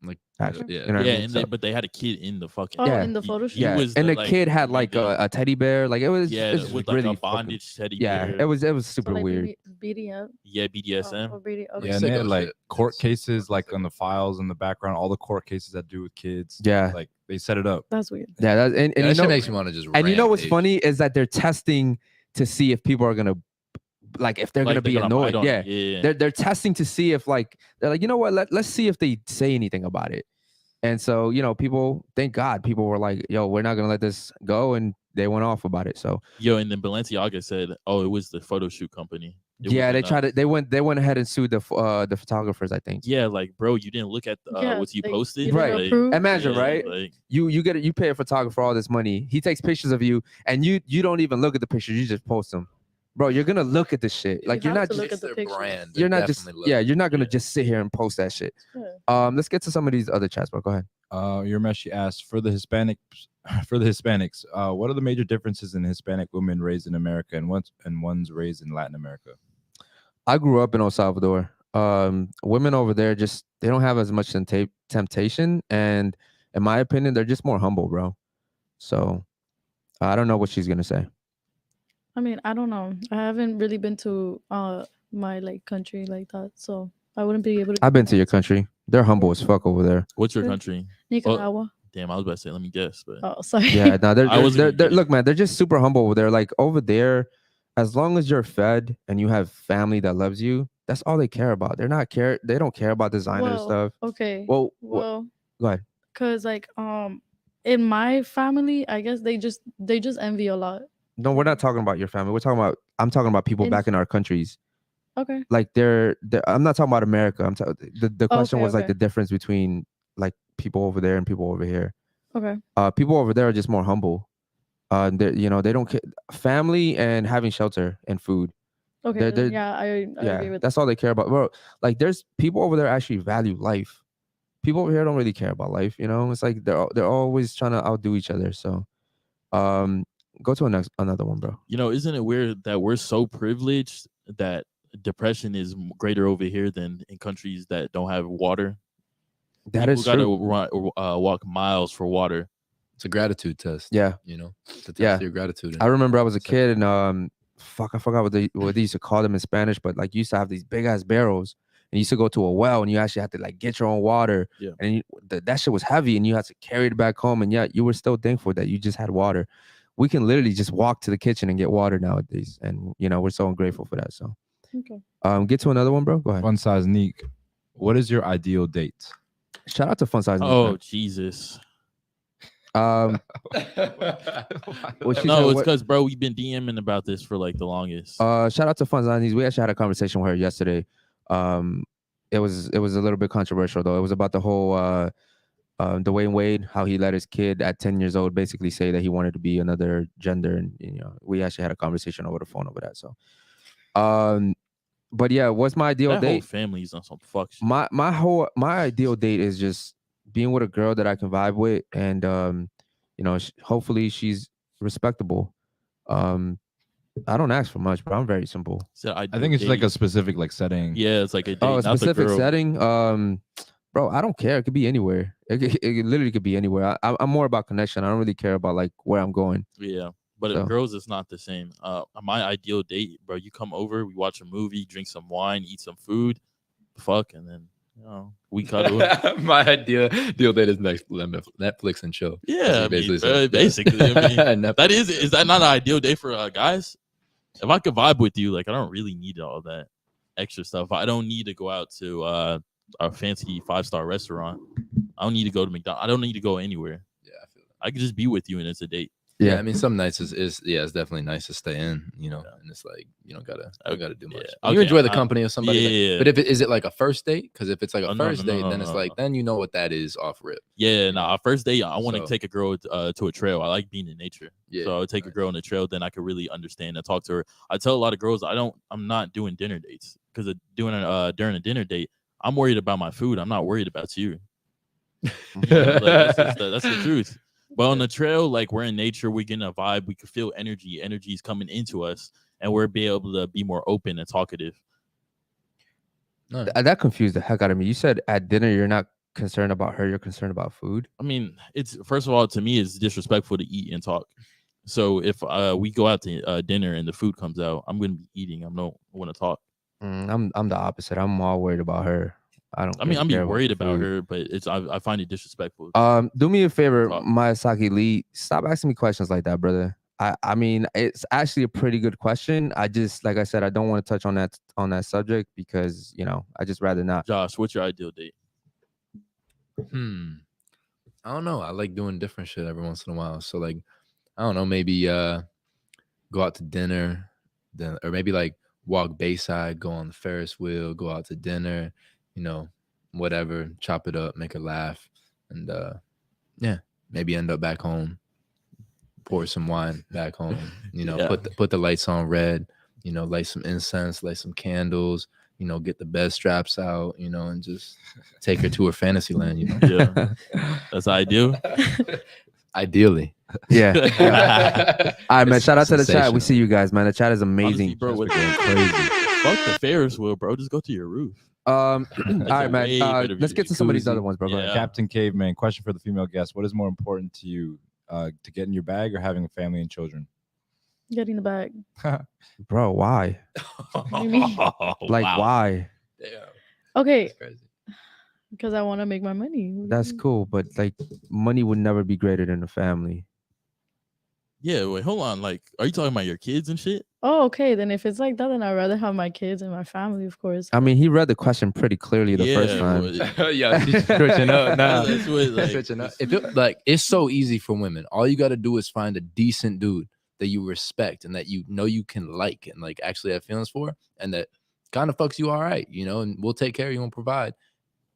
Like action. yeah. You know what I Yeah, mean? and So- but they had a kid in the fucking. Oh, Yeah. in the photo shoot. He yeah, was and the like, kid had like yeah. a teddy bear. Like it was with like really a fucking- bondage teddy Yeah, bear. it was So, super like, weird. BDM. Yeah, BDSM. Oh, BD, okay. Yeah, and they Sicko had like shit. court It's cases like fucking on the files in the background, all the court cases that do with kids. Yeah. Like they set it up. That's weird. Yeah, and Yeah, you that shit know, makes me want to just. and you know what's rampage. funny is that they're testing to see if people are gonna like if they're Like, gonna be bite annoyed. on Yeah. it. Yeah. They're testing to see if like they're like, you know what, let's see if they say anything about it. And so, you know, people, thank God, people were like, yo, we're not gonna let this go, and they went off about it. So Yo, and then Balenciaga said, "Oh, it was the photo shoot company." It yeah, they wasn't tried us. to they went ahead and sued the photographers, I think. Yeah, like bro, you didn't look at Yeah, what you like, posted, you didn't Right. approve. Imagine, yeah, right? Like, You pay a photographer all this money. He takes pictures of you, and you don't even look at the pictures. You just post them, bro. You're gonna look at the shit. You Like you're have not to look just, at the their pictures. brand. you're They not just definitely look. yeah. You're not gonna Yeah. just sit here and post that shit. Yeah. Let's get to some of these other chats, bro. Go ahead. Your Meshi asked for the Hispanics. What are the major differences in Hispanic women raised in America and ones raised in Latin America? I grew up in El Salvador. Women over there they don't have as much temptation, and in my opinion, they're just more humble, bro. So I don't know what she's gonna say. I mean, I don't know. I haven't really been to my like country like that, so I wouldn't be able to. I've been to your country. They're humble as fuck over there. what's your Yeah. country? Nicaragua. Damn, I was about to say, let me guess, but Oh, sorry. Yeah, no, I wasn't they're gonna guess. look, man, they're just super humble over there. Like over there, as long as you're fed and you have family that loves you, that's all they care about. They don't care about designer Well, stuff. Okay. Well, Well, go ahead. cause like in my family, I guess they just envy a lot. No, we're not talking about your family. I'm talking about people In- back in our countries. Okay. Like I'm not talking about America. The question Okay, was like okay. the difference between like people over there and people over here. Okay. People over there are just more humble. They don't care. Family and having shelter and food. Okay. they're- Yeah, I agree with That's all they care about, bro. Like there's people over there actually value life. People over here don't really care about life. You know, it's like they're always trying to outdo each other. So, go to another one, bro. you know, isn't it weird that we're so privileged that depression is greater over here than in countries that don't have water? That is gotta true. walk miles for water. It's a gratitude test. Yeah. You know, to test Yeah. your gratitude. I remember I was a kid and I forgot what they used to call them in Spanish, but like you used to have these big ass barrels and you used to go to a well and you actually had to like get your own water. Yeah. And that shit was heavy and you had to carry it back home, and yet you were still thankful that you just had water. We can literally just walk to the kitchen and get water nowadays, and you know, we're so grateful for that. So Okay. get to another one, bro. Go ahead. Fun size Neek. What is your ideal date? Shout out to Fun Size Neek, Oh man. Jesus. What she No, said, it's because bro, we've been DMing about this for like the longest. shout out to Fun Size Neek. We actually had a conversation with her yesterday. It was a little bit controversial though. It was about the whole Dwayne Wade, how he let his kid at 10 years old basically say that he wanted to be another gender, and you know, we actually had a conversation over the phone over that. So but yeah, what's my ideal that date? whole family's on some fuck shit. My ideal date is just being with a girl that I can vibe with, and you know, hopefully she's respectable. I don't ask for much, but I'm very simple. So I think it's like a specific like setting. Yeah, it's like a date, Oh, a not the specific girl. setting. Bro, I don't care. It could be anywhere. It literally could be anywhere. I'm more about connection. I don't really care about like where I'm going. Yeah, but So. if girls, it's not the same. My ideal date, bro, you come over, we watch a movie, drink some wine, eat some food, fuck, and then you know we cuddle. My ideal date is Netflix and chill. Yeah, I That's mean, what you basically basically, said. I mean, Netflix. is that not an ideal date for guys? If I could vibe with you, like I don't really need all that extra stuff. I don't need to go out to a fancy 5-star restaurant. I don't need to go to McDonald's. I don't need to go anywhere. Yeah, I feel that. I could just be with you and it's a date. Yeah, I mean, some nights is it's definitely nice to stay in, you know, and it's like you don't gotta do much. Yeah. You Okay, enjoy the company of somebody, yeah. but if is it like a first date? Because if it's like a No, first date, no, then it's like then you know what that is off rip. Yeah, nah. First date, I want to So- take a girl to a trail. I like being in nature, Yeah, so I would take a nice. girl on the trail. Then I could really understand and talk to her. I tell a lot of girls I'm not doing dinner dates because during a dinner date, I'm worried about my food. I'm not worried about you. Like, that's the truth. But on the trail, like we're in nature, we're getting a vibe. We can feel energy. Energy is coming into us, and we're be able to be more open and talkative. Nice. That confused the heck out of me. You said at dinner you're not concerned about her, you're concerned about food. I mean, it's first of all, to me, it's disrespectful to eat and talk. So if we go out to dinner and the food comes out, I'm going to be eating. I don't want to talk. I'm the opposite. I'm all worried about her. I mean, I'm worried about her, but I find it disrespectful. Do me a favor, Talk. Miyazaki Lee. Stop asking me questions like that, brother. I mean, it's actually a pretty good question. I just, like I said, I don't want to touch on that subject because, you know, I just rather not. Josh, what's your ideal date? I don't know. I like doing different shit every once in a while. So like, I don't know, maybe go out to dinner, then or maybe like walk Bayside, go on the Ferris wheel, go out to dinner, you know, whatever, chop it up, make her laugh, and yeah, maybe end up back home, pour some wine back home, you know, Yeah. put the lights on red, you know, light some incense, light some candles, you know, get the bed straps out, you know, and just take her to her fantasy land, you know. Yeah, that's ideal. Ideally. Yeah. All right, man. It's Shout out to the chat. We sensational. see you guys, man. The chat is Honestly, amazing. bro. What's Going crazy. fuck the Ferris wheel, bro? Just go to your roof. All right, a man. way better Let's view. get to some of these Jacuzzi. other ones, bro. Go ahead. Yeah. Captain Caveman, question for the female guest. What is more important to you, to get in your bag or having a family and children? Getting the bag. Bro, why? You mean? Like, Wow. why? Damn, Okay, that's crazy. because I want to make my money. What do you That's mean? cool, but like, money would never be greater than a family. Yeah, wait, hold on. Like, are you talking about your kids and shit? Oh, okay. Then if it's like that, then I'd rather have my kids and my family, of course. I mean, he read the question pretty clearly the first time. well, Yeah, she's switching up now. That's what, like, Switching up. If it, like it's so easy for women. All you got to do is find a decent dude that you respect and that you know you can like and like actually have feelings for, and that kind of fucks you all right, you know, and we'll take care of you and provide,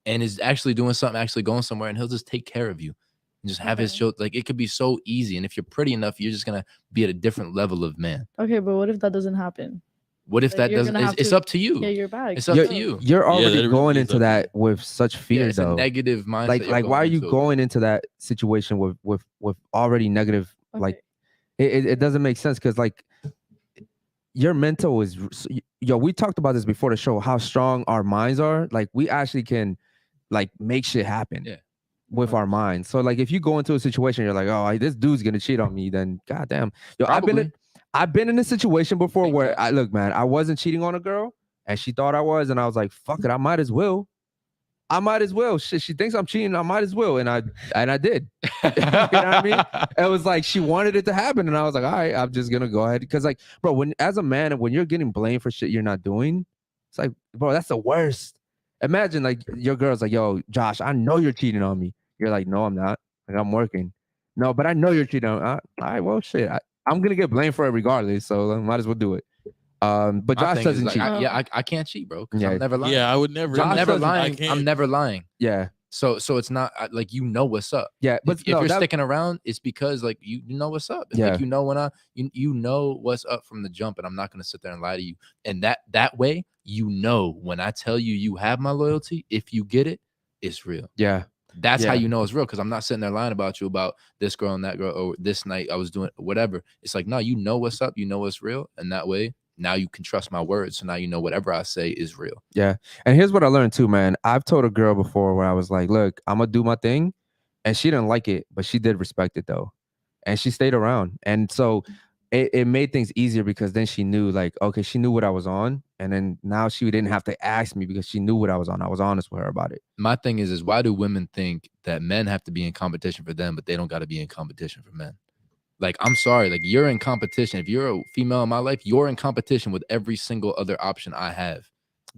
and is actually doing something, actually going somewhere, and he'll just take care of you and just have his Okay. show. Like it could be so easy, and if you're pretty enough, you're just gonna be at a different level of man. Okay, but what if that doesn't happen? What if Like, that you're doesn't? gonna have It's to up to you. Get your bag. It's up You're- to you. You're Yeah, already that really going is into up to that with such Yeah, fear, it's though. a negative mindset. Like, why are you into it. going into that situation with already negative? Like, it doesn't make sense because like your mental is yo. We talked about this before the show. How strong our minds are. Like, we actually can like make shit happen. Yeah. With our minds. So like if you go into a situation, you're like, oh, this dude's gonna cheat on me, then goddamn. Yo, I've been in a situation before where I look, man, I wasn't cheating on a girl and she thought I was, and I was like, fuck it, I might as well. Shit, she thinks I'm cheating, I might as well. And I did. You know what I mean? It was like she wanted it to happen, and I was like, all right, I'm just gonna go ahead. Because like, bro, when as a man, when you're getting blamed for shit you're not doing, it's like, bro, that's the worst. Imagine like your girl's like, yo, Josh, I know you're cheating on me. You're like, no, I'm not. Like, I'm working. No, but I know you're cheating on me. All right, well, shit. I'm gonna get blamed for it regardless, so I might as well do it. But Josh doesn't cheat. I can't cheat, bro. I'm never lying. Yeah, I would never. I'm never lying. I'm never lying. Yeah. So it's not like you know what's up. Yeah, but if you're sticking around, it's because like you know what's up. It's like you know when you know what's up from the jump, and I'm not gonna sit there and lie to you. And that way, you know when I tell you you have my loyalty, if you get it, it's real. Yeah. That's how you know it's real, because I'm not sitting there lying about you about this girl and that girl, or this night I was doing whatever. It's like, no, you know what's up, you know what's real, and that way now you can trust my words. So now you know whatever I say is real. Yeah. And here's what I learned too, man. I've told a girl before where I was like, look, I'm gonna do my thing, and she didn't like it, but she did respect it though, and she stayed around. And so it made things easier, because then she knew, like, okay, she knew what I was on, and then now she didn't have to ask me because she knew what I was on. I was honest with her about it. My thing is why do women think that men have to be in competition for them, but they don't got to be in competition for men? Like, I'm sorry, like, you're in competition. If you're a female in my life, you're in competition with every single other option I have.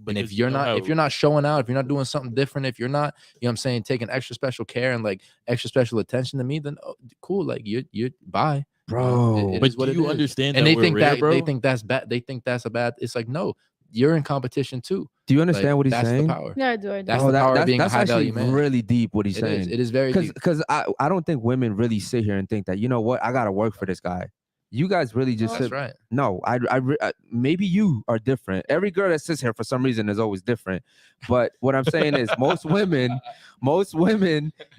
And if you're not showing out, if you're not doing something different, if you're not, you know what I'm saying, taking extra special care and like extra special attention to me, then cool, like you're bye. Bro, but do you understand? And that they think rare, that bro? they think that's bad. They think that's a bad. It's like, no, you're in competition too. Do you understand what he's saying? That's the power. Yeah, I do. That's the power of being a high value man. Really deep what he's saying. It is very deep. Because I don't think women really sit here and think that, you know what, I gotta work for this guy. You guys really just That's right. No, I maybe you are different. Every girl that sits here for some reason is always different. But what I'm saying is most women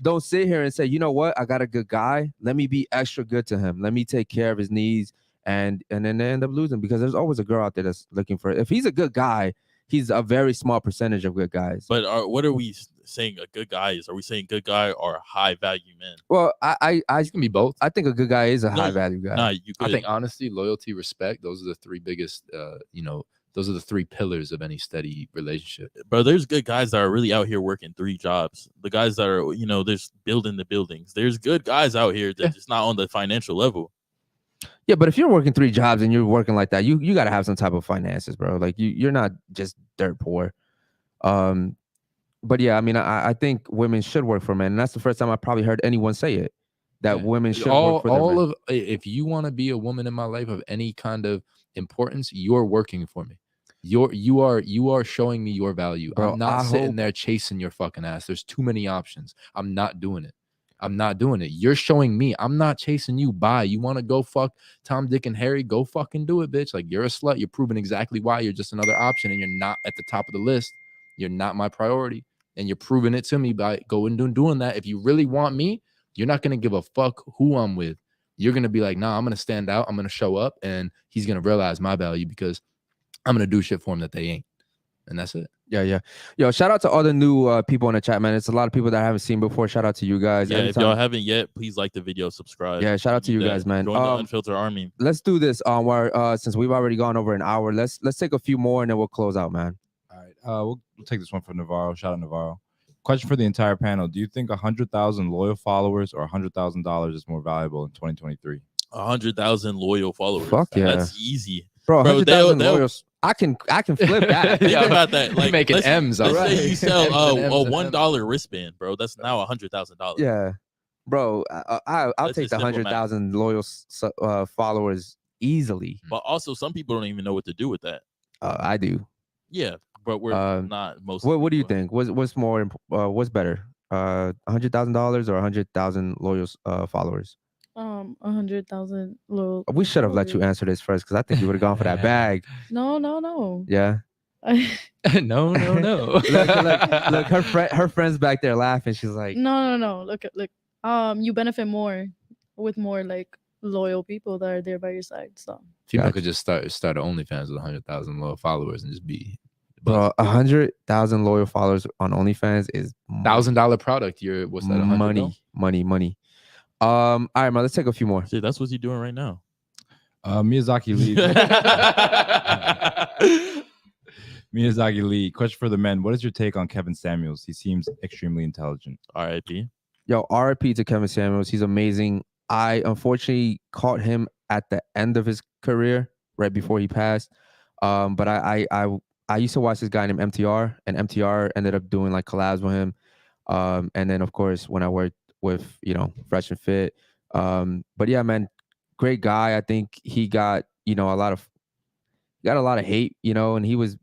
don't sit here and say, you know what, I got a good guy. Let me be extra good to him. Let me take care of his needs. And then they end up losing, because there's always a girl out there that's looking for it. If he's a good guy, he's a very small percentage of good guys. But what are we saying a good guy is? Are we saying good guy or high value man? Well, I can be both. I think a good guy is a high value guy. Nah, you could. I think honesty, loyalty, respect, those are the three biggest those are the three pillars of any steady relationship. Bro, there's good guys that are really out here working 3 jobs. The guys that are, there's building the buildings. There's good guys out here that just not on the financial level. Yeah, but if you're working 3 jobs and you're working like that, you got to have some type of finances, bro. Like you're not just dirt poor. But yeah, I mean, I think women should work for men, and that's the first time I probably heard anyone say it, that women should work for their men. If you want to be a woman in my life of any kind of importance, you're working for me. You are showing me your value. Bro, I'm not sitting there chasing your fucking ass. There's too many options. I'm not doing it. You're showing me. I'm not chasing you. Bye. You want to go fuck Tom, Dick, and Harry? Go fucking do it, bitch. Like, you're a slut. You're proving exactly why you're just another option, and you're not at the top of the list. You're not my priority, and you're proving it to me by going and doing that. If you really want me, you're not gonna give a fuck who I'm with. You're gonna be like, nah, I'm gonna stand out. I'm gonna show up, and he's gonna realize my value because I'm gonna do shit for him that they ain't. And that's it. Yeah. Yo, shout out to all the new people in the chat, man. It's a lot of people that I haven't seen before. Shout out to you guys. Yeah, if y'all haven't yet, please like the video, subscribe. Yeah, shout out to you guys, man. Join the Unfiltered Army. Let's do this. Since we've already gone over an hour, let's take a few more and then we'll close out, man. All right. We'll take this one from Navarro. Shout out Navarro. Question for the entire panel: do you think 100,000 loyal followers or $100,000 is more valuable in 2023? 100,000 loyal followers. Fuck yeah, that's easy, bro. 100,000 loyals. I can flip that. Think about that. Like, making M's. Let's Right. say you sell a $1 wristband, bro. That's now $100,000. Yeah, bro. I'll take the 100,000 loyal followers easily. But also, some people don't even know what to do with that. I do. Yeah, but we're not most. What do you think? What's more? What's better? $100,000 or 100,000 loyal followers? 100,000 loyal. We should have let you answer this first, because I think you would have gone for that bag. No. Yeah. No. Look, her friend's back there laughing. She's like, no. Look. You benefit more with more like loyal people that are there by your side. So people could just start an OnlyFans with 100,000 loyal followers and just be Bro, 100,000 loyal followers on OnlyFans is $1,000 product. You're what's that? 100 mil? money. All right, man. Let's take a few more. See, that's what he's doing right now. Miyazaki Lee. Miyazaki Lee. Question for the men: what is your take on Kevin Samuels? He seems extremely intelligent. R.I.P. Yo, R.I.P. to Kevin Samuels. He's amazing. I unfortunately caught him at the end of his career, right before he passed. But I used to watch this guy named MTR, and MTR ended up doing like collabs with him. And then of course when I worked with Fresh and Fit. But yeah, man, great guy. I think he got a lot of hate, and he was.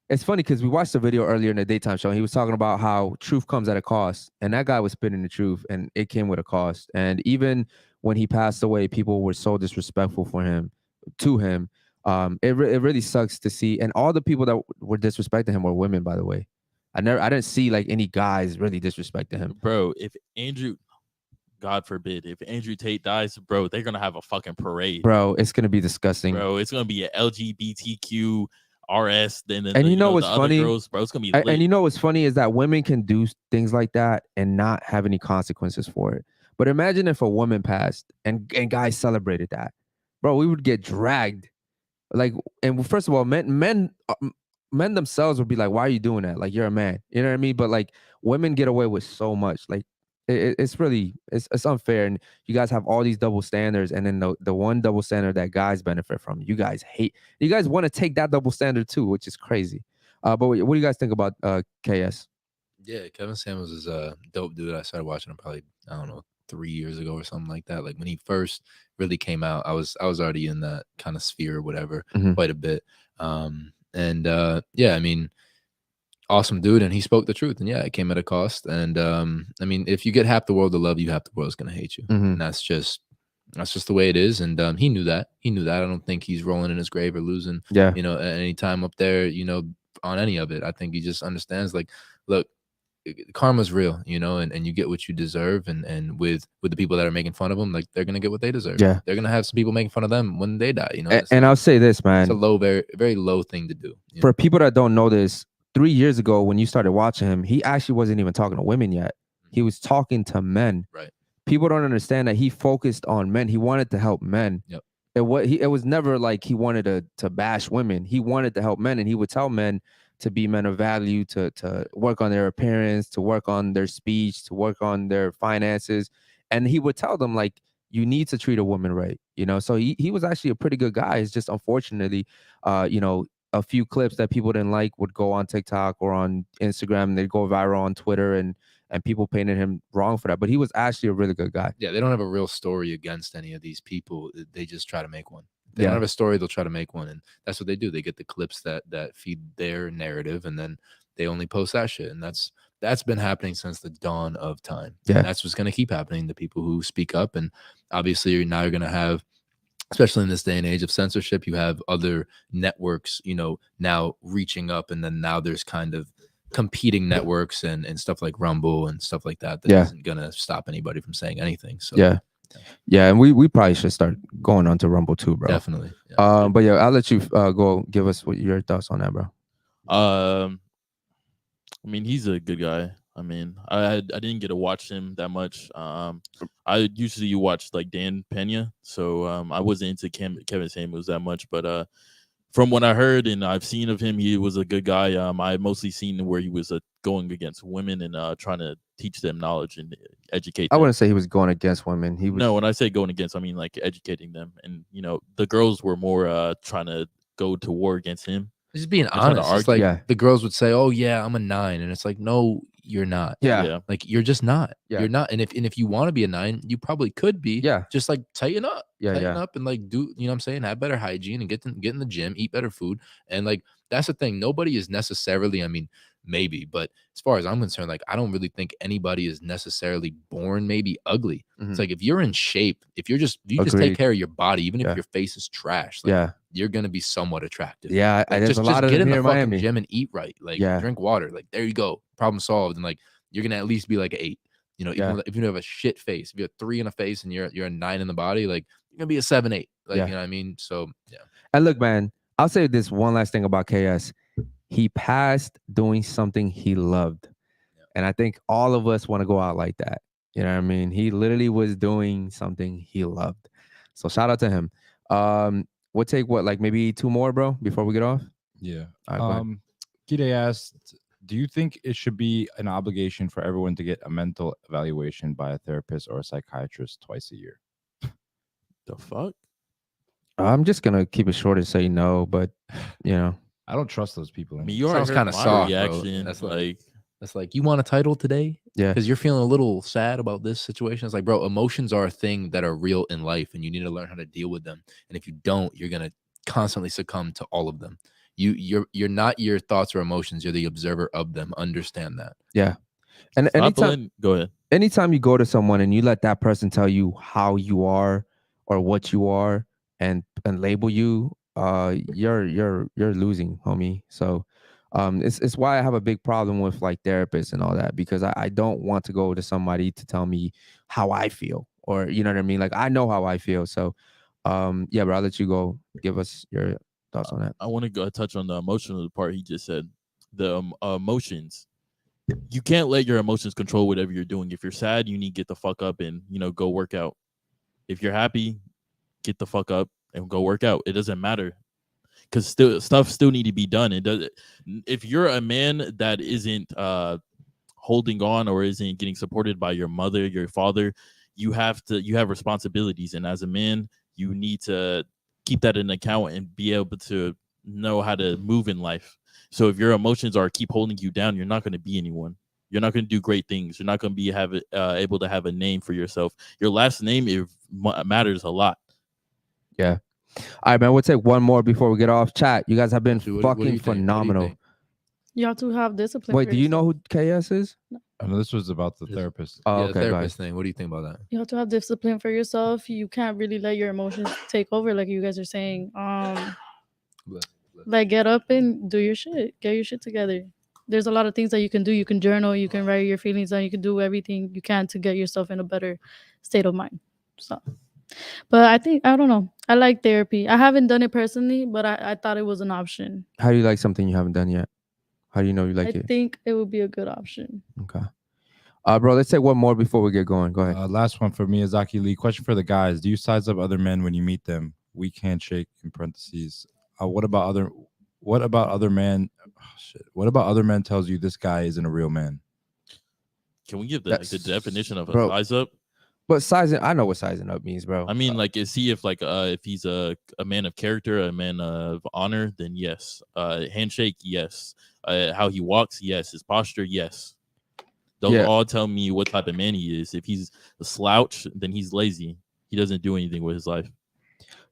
It's funny because we watched the video earlier in the daytime show. And he was talking about how truth comes at a cost, and that guy was spitting the truth, and it came with a cost. And even when he passed away, people were so disrespectful to him. It really sucks to see. And all the people that were disrespecting him were women, by the way. I didn't see like any guys really disrespecting him. Bro, if Andrew, God forbid, if Andrew Tate dies, bro, they're gonna have a fucking parade. Bro, it's gonna be disgusting. Bro, it's gonna be an LGBTQ RS. Then and you know what's the funny, girls, bro, it's gonna be lit. And you know what's funny is that women can do things like that and not have any consequences for it. But imagine if a woman passed and guys celebrated that, bro, we would get dragged. Like, and first of all, men themselves would be like, why are you doing that? Like, you're a man, you know what I mean? But like, women get away with so much. Like, it's unfair. And you guys have all these double standards, and then the one double standard that guys benefit from, you guys hate. You guys want to take that double standard too, which is crazy. But what do you guys think about KS? Yeah, Kevin Samuels is a dope dude. I started watching him probably, I don't know, 3 years ago or something like that. Like when he first really came out, I was already in that kind of sphere or whatever, quite a bit. Yeah, I mean, awesome dude, and he spoke the truth, and yeah, it came at a cost. And I mean, if you get half the world to love you, half the world's gonna hate you, and that's just the way it is. And he knew that. I don't think he's rolling in his grave or losing, at any time up there, on any of it. I think he just understands, like, look, karma's real, and you get what you deserve. And with the people that are making fun of them, like, they're gonna get what they deserve. Yeah, they're gonna have some people making fun of them when they die. And I'll say this, man, it's a very, very low thing to do. For people that don't know this, 3 years ago when you started watching him, he actually wasn't even talking to women yet. He was talking to men. Right. People don't understand that he focused on men. He wanted to help men. Yep. It was never like he wanted to bash women. He wanted to help men, and he would tell men to be men of value, to work on their appearance, to work on their speech, to work on their finances. And he would tell them, like, you need to treat a woman right, So he was actually a pretty good guy. It's just unfortunately, a few clips that people didn't like would go on TikTok or on Instagram, and they'd go viral on Twitter, and people painted him wrong for that. But he was actually a really good guy. Yeah, they don't have a real story against any of these people. They just try to make one. They don't have a story, they'll try to make one. And that's what they do. They get the clips that feed their narrative, and then they only post that shit. And that's been happening since the dawn of time. Yeah. And that's what's going to keep happening to people who speak up. And obviously now you're going to have, especially in this day and age of censorship, you have other networks, now reaching up, and then now there's kind of competing networks and stuff like Rumble and stuff like that isn't gonna stop anybody from saying anything. So yeah, and we probably should start going on to Rumble too, bro. Definitely. But yeah, I'll let you go give us what your thoughts on that, bro. I mean, he's a good guy. I mean, I didn't get to watch him that much. I usually watch like Dan Pena, so I wasn't into Kevin Samuels that much. But from what I heard and I've seen of him, he was a good guy. I mostly seen where he was going against women and trying to teach them knowledge and educate them. I wouldn't say he was going against women. He was... No, when I say going against, I mean like educating them. And the girls were more trying to go to war against him. Just being honest, it's like the girls would say, "Oh yeah, I'm a 9," and it's like, no, you're not. Yeah. Like you're just not. Yeah. You're not. And if you want to be a 9, you probably could be. Yeah. Just like tighten up. Tighten up and like do, what I'm saying? Have better hygiene and get in the gym, eat better food. And like that's the thing. Nobody is necessarily, I mean, maybe, but as far as I'm concerned, like I don't really think anybody is necessarily born maybe ugly. It's like if you're in shape, if you just take care of your body, even if your face is trash, like you're gonna be somewhat attractive. Yeah, like, there's a lot of get in the fucking Miami. gym and eat right. Like drink water. Like there you go, problem solved. And like you're gonna at least be like an 8. Even if you have a shit face, if you're a 3 in a face and you're a 9 in the body, like you're gonna be a 7, 8. Like you know what I mean? So yeah. And look, man, I'll say this one last thing about KS. he passed doing something he loved. And I think all of us want to go out like that. You know what I mean? He literally was doing something he loved. So shout out to him. We'll take what, like maybe 2 more, bro, before we get off? Yeah. All right, Kide asked, do you think it should be an obligation for everyone to get a mental evaluation by a therapist or a psychiatrist twice a year? The fuck? I'm just going to keep it short and say no, but, you know. I don't trust those people. I mean, you already Sounds heard kinda my soft, bro. reaction. That's like That's like, you want a title today? Yeah. Because you're feeling a little sad about this situation. It's like, bro, emotions are a thing that are real in life, and you need to learn how to deal with them. And if you don't, you're gonna constantly succumb to all of them. You're not your thoughts or emotions. You're the observer of them. Understand that. Yeah. And go ahead. Anytime you go to someone and you let that person tell you how you are or what you are and label you, you're losing, homie. So it's why I have a big problem with like therapists and all that, because I don't want to go to somebody to tell me how I feel, or you know what I mean? Like, I know how I feel. So yeah, but I'll let you go. Give us your thoughts on that. I want to go touch on the emotional part he just said. The emotions. You can't let your emotions control whatever you're doing. If you're sad, you need to get the fuck up and, you know, go work out. If you're happy, get the fuck up and go work out. It doesn't matter, because stuff still need to be done. It does. If you're a man that isn't holding on or isn't getting supported by your mother, your father, you have responsibilities, and as a man, you need to keep that in account and be able to know how to move in life. So if your emotions are keep holding you down, you're not going to be anyone. You're not going to do great things. You're not going to be able to have a name for yourself. Your last name matters a lot. Yeah. All right, man. We'll take one more before we get off. Chat, you guys have been Dude, fucking phenomenal. You have to have discipline. Wait, do you know who KS is? I know this was about the therapist. Oh, Yeah, okay, therapist thing. What do you think about that? You have to have discipline for yourself. You can't really let your emotions take over, like you guys are saying. Like, get up and do your shit. Get your shit together. There's a lot of things that you can do. You can journal. You can write your feelings down. You can do everything you can to get yourself in a better state of mind. So, but I don't know. I like therapy. I haven't done it personally, but I thought it was an option. How do you like something you haven't done yet? How do you know you like I it? think it would be a good option. Okay. Bro, let's take one more before we get going. Go ahead. Last one for Miyazaki Lee. Question for the guys: do you size up other men when you meet them? Weak handshake in parentheses. What about other men? Oh, shit. What about other men tells you this guy isn't a real man? Can we give the definition of a Bro, size up? But sizing, I know what sizing up means, bro. I mean, like, is he if he's a man of character, a man of honor, then yes. Handshake, yes. How he walks, yes. His posture, yes. Those all tell me what type of man he is. If he's a slouch, then he's lazy. He doesn't do anything with his life.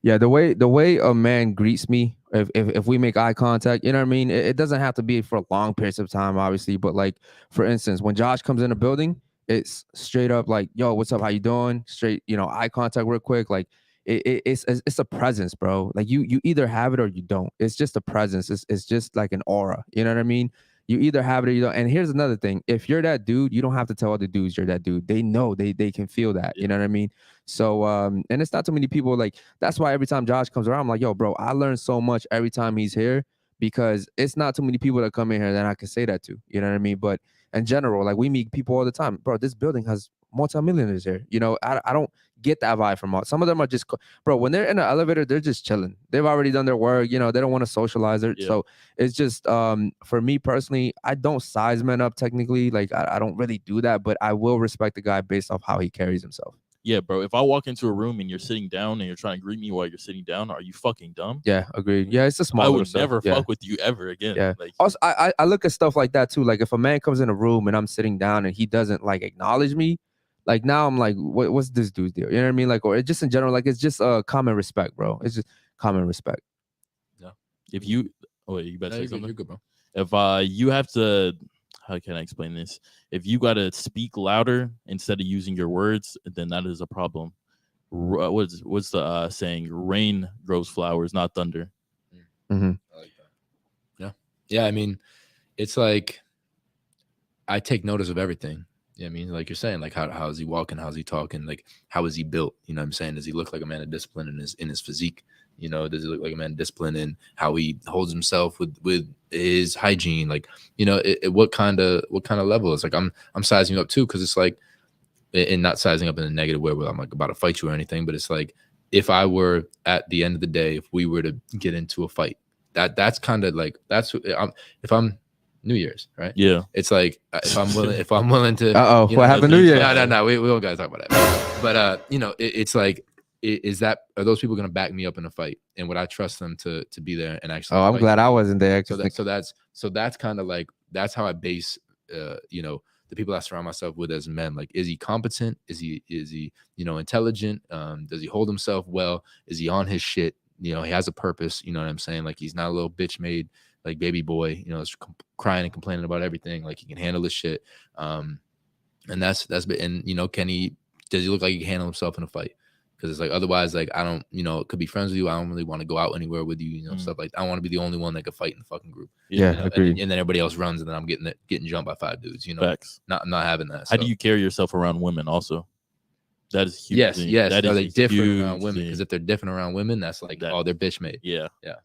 Yeah, the way a man greets me, if we make eye contact, you know what I mean? It doesn't have to be for long periods of time, obviously. But like, for instance, when Josh comes in the building, it's straight up like, yo, what's up? How you doing? Straight, eye contact real quick. Like it's a presence, bro. Like you either have it or you don't. It's just a presence. It's just like an aura. You know what I mean? You either have it or you don't. And here's another thing. If you're that dude, you don't have to tell other dudes you're that dude. They know, they can feel that. You know what I mean? So and it's not too many people. Like, that's why every time Josh comes around, I'm like, yo, bro, I learn so much every time he's here, because it's not too many people that come in here that I can say that to. You know what I mean? But in general, like, we meet people all the time. Bro, this building has multimillionaires here. I don't get that vibe from all. Some of them are just, bro, when they're in the elevator, they're just chilling. They've already done their work. They don't want to socialize it. Yeah. So it's just, for me personally, I don't size men up technically. Like, I don't really do that, but I will respect the guy based off how he carries himself. Yeah, bro. If I walk into a room and you're sitting down and you're trying to greet me while you're sitting down, are you fucking dumb? Yeah, agreed. Yeah, it's a small. I would never fuck with you ever again. Yeah. Like, also, I look at stuff like that too. Like, if a man comes in a room and I'm sitting down and he doesn't like acknowledge me, like, now I'm like, what's this dude's deal? You know what I mean? Like, or just in general, like, it's just common respect, bro. It's just common respect. Yeah. If you, you better say something. You're good, bro. If you have to. How can I explain this? If you got to speak louder instead of using your words, then that is a problem. What's the saying? Rain grows flowers, not thunder. Mm-hmm. I like that. Yeah. I mean, it's like, I take notice of everything. Yeah, I mean, like you're saying, like, how is he walking? How's he talking? Like, how is he built? You know what I'm saying? Does he look like a man of discipline in his physique? You know, does he look like a man disciplined in how he holds himself with his hygiene? Like, you know, what kind of level? It's like I'm sizing you up too, because it's like, and not sizing up in a negative way where I'm like about to fight you or anything, but it's like, if I were at the end of the day, if we were to get into a fight, that's kind of like, if I'm New Year's, right? Yeah. It's like, if I'm willing to, what happened New Year? No, we don't gotta talk about that. But you know, it's like, are those people gonna back me up in a fight? And would I trust them to be there and actually? I'm glad I wasn't there. So that's kind of like, that's how I base you know, the people I surround myself with as men. Like, is he competent? Is he you know, intelligent? Does he hold himself well? Is he on his shit? You know, he has a purpose. You know what I'm saying? Like, he's not a little bitch made like baby boy, you know, crying and complaining about everything. Like, he can handle his shit. And that's and you know, does he look like he can handle himself in a fight? Because it's like, otherwise, like, I don't, you know, could be friends with you. I don't really want to go out anywhere with you, you know, stuff like that. I want to be the only one that could fight in the fucking group. Yeah, you know? agreed. And then everybody else runs, and then I'm getting jumped by 5 dudes, you know. Facts. Not having that. How do you carry yourself around women also? That is huge. Yes. That Are is they different around huge women? thing. Because if they're different around women, that's like, oh, they're bitch made. Yeah. Yeah.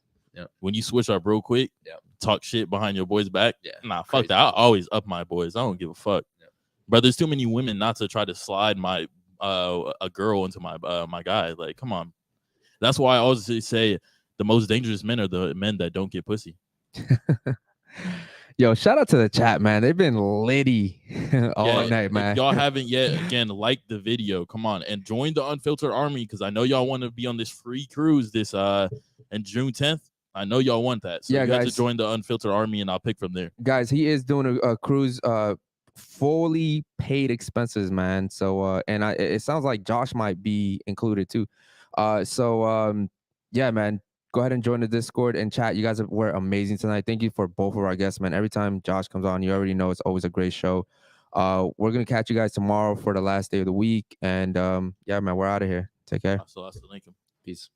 When you switch up real quick, talk shit behind your boys' back. Yeah. Nah, fuck Crazy. that. I always up my boys. I don't give a fuck. Yeah. But there's too many women not to try to slide my a girl into my my guy. Like, come on. That's why I always say the most dangerous men are the men that don't get pussy. Yo, shout out to the chat, man. They've been litty all night, man. If y'all haven't yet, again, like the video. Come on and join the Unfiltered Army, because I know y'all want to be on this free cruise this in June 10th. I know y'all want that. So you have to join the Unfiltered Army, and I'll pick from there. Guys, he is doing a cruise, fully paid expenses, man. So and it sounds like Josh might be included too. Yeah, man. Go ahead and join the Discord and chat. You guys were amazing tonight. Thank you for both of our guests, man. Every time Josh comes on, you already know it's always a great show. We're gonna catch you guys tomorrow for the last day of the week. And yeah, man, we're out of here. Take care. Peace.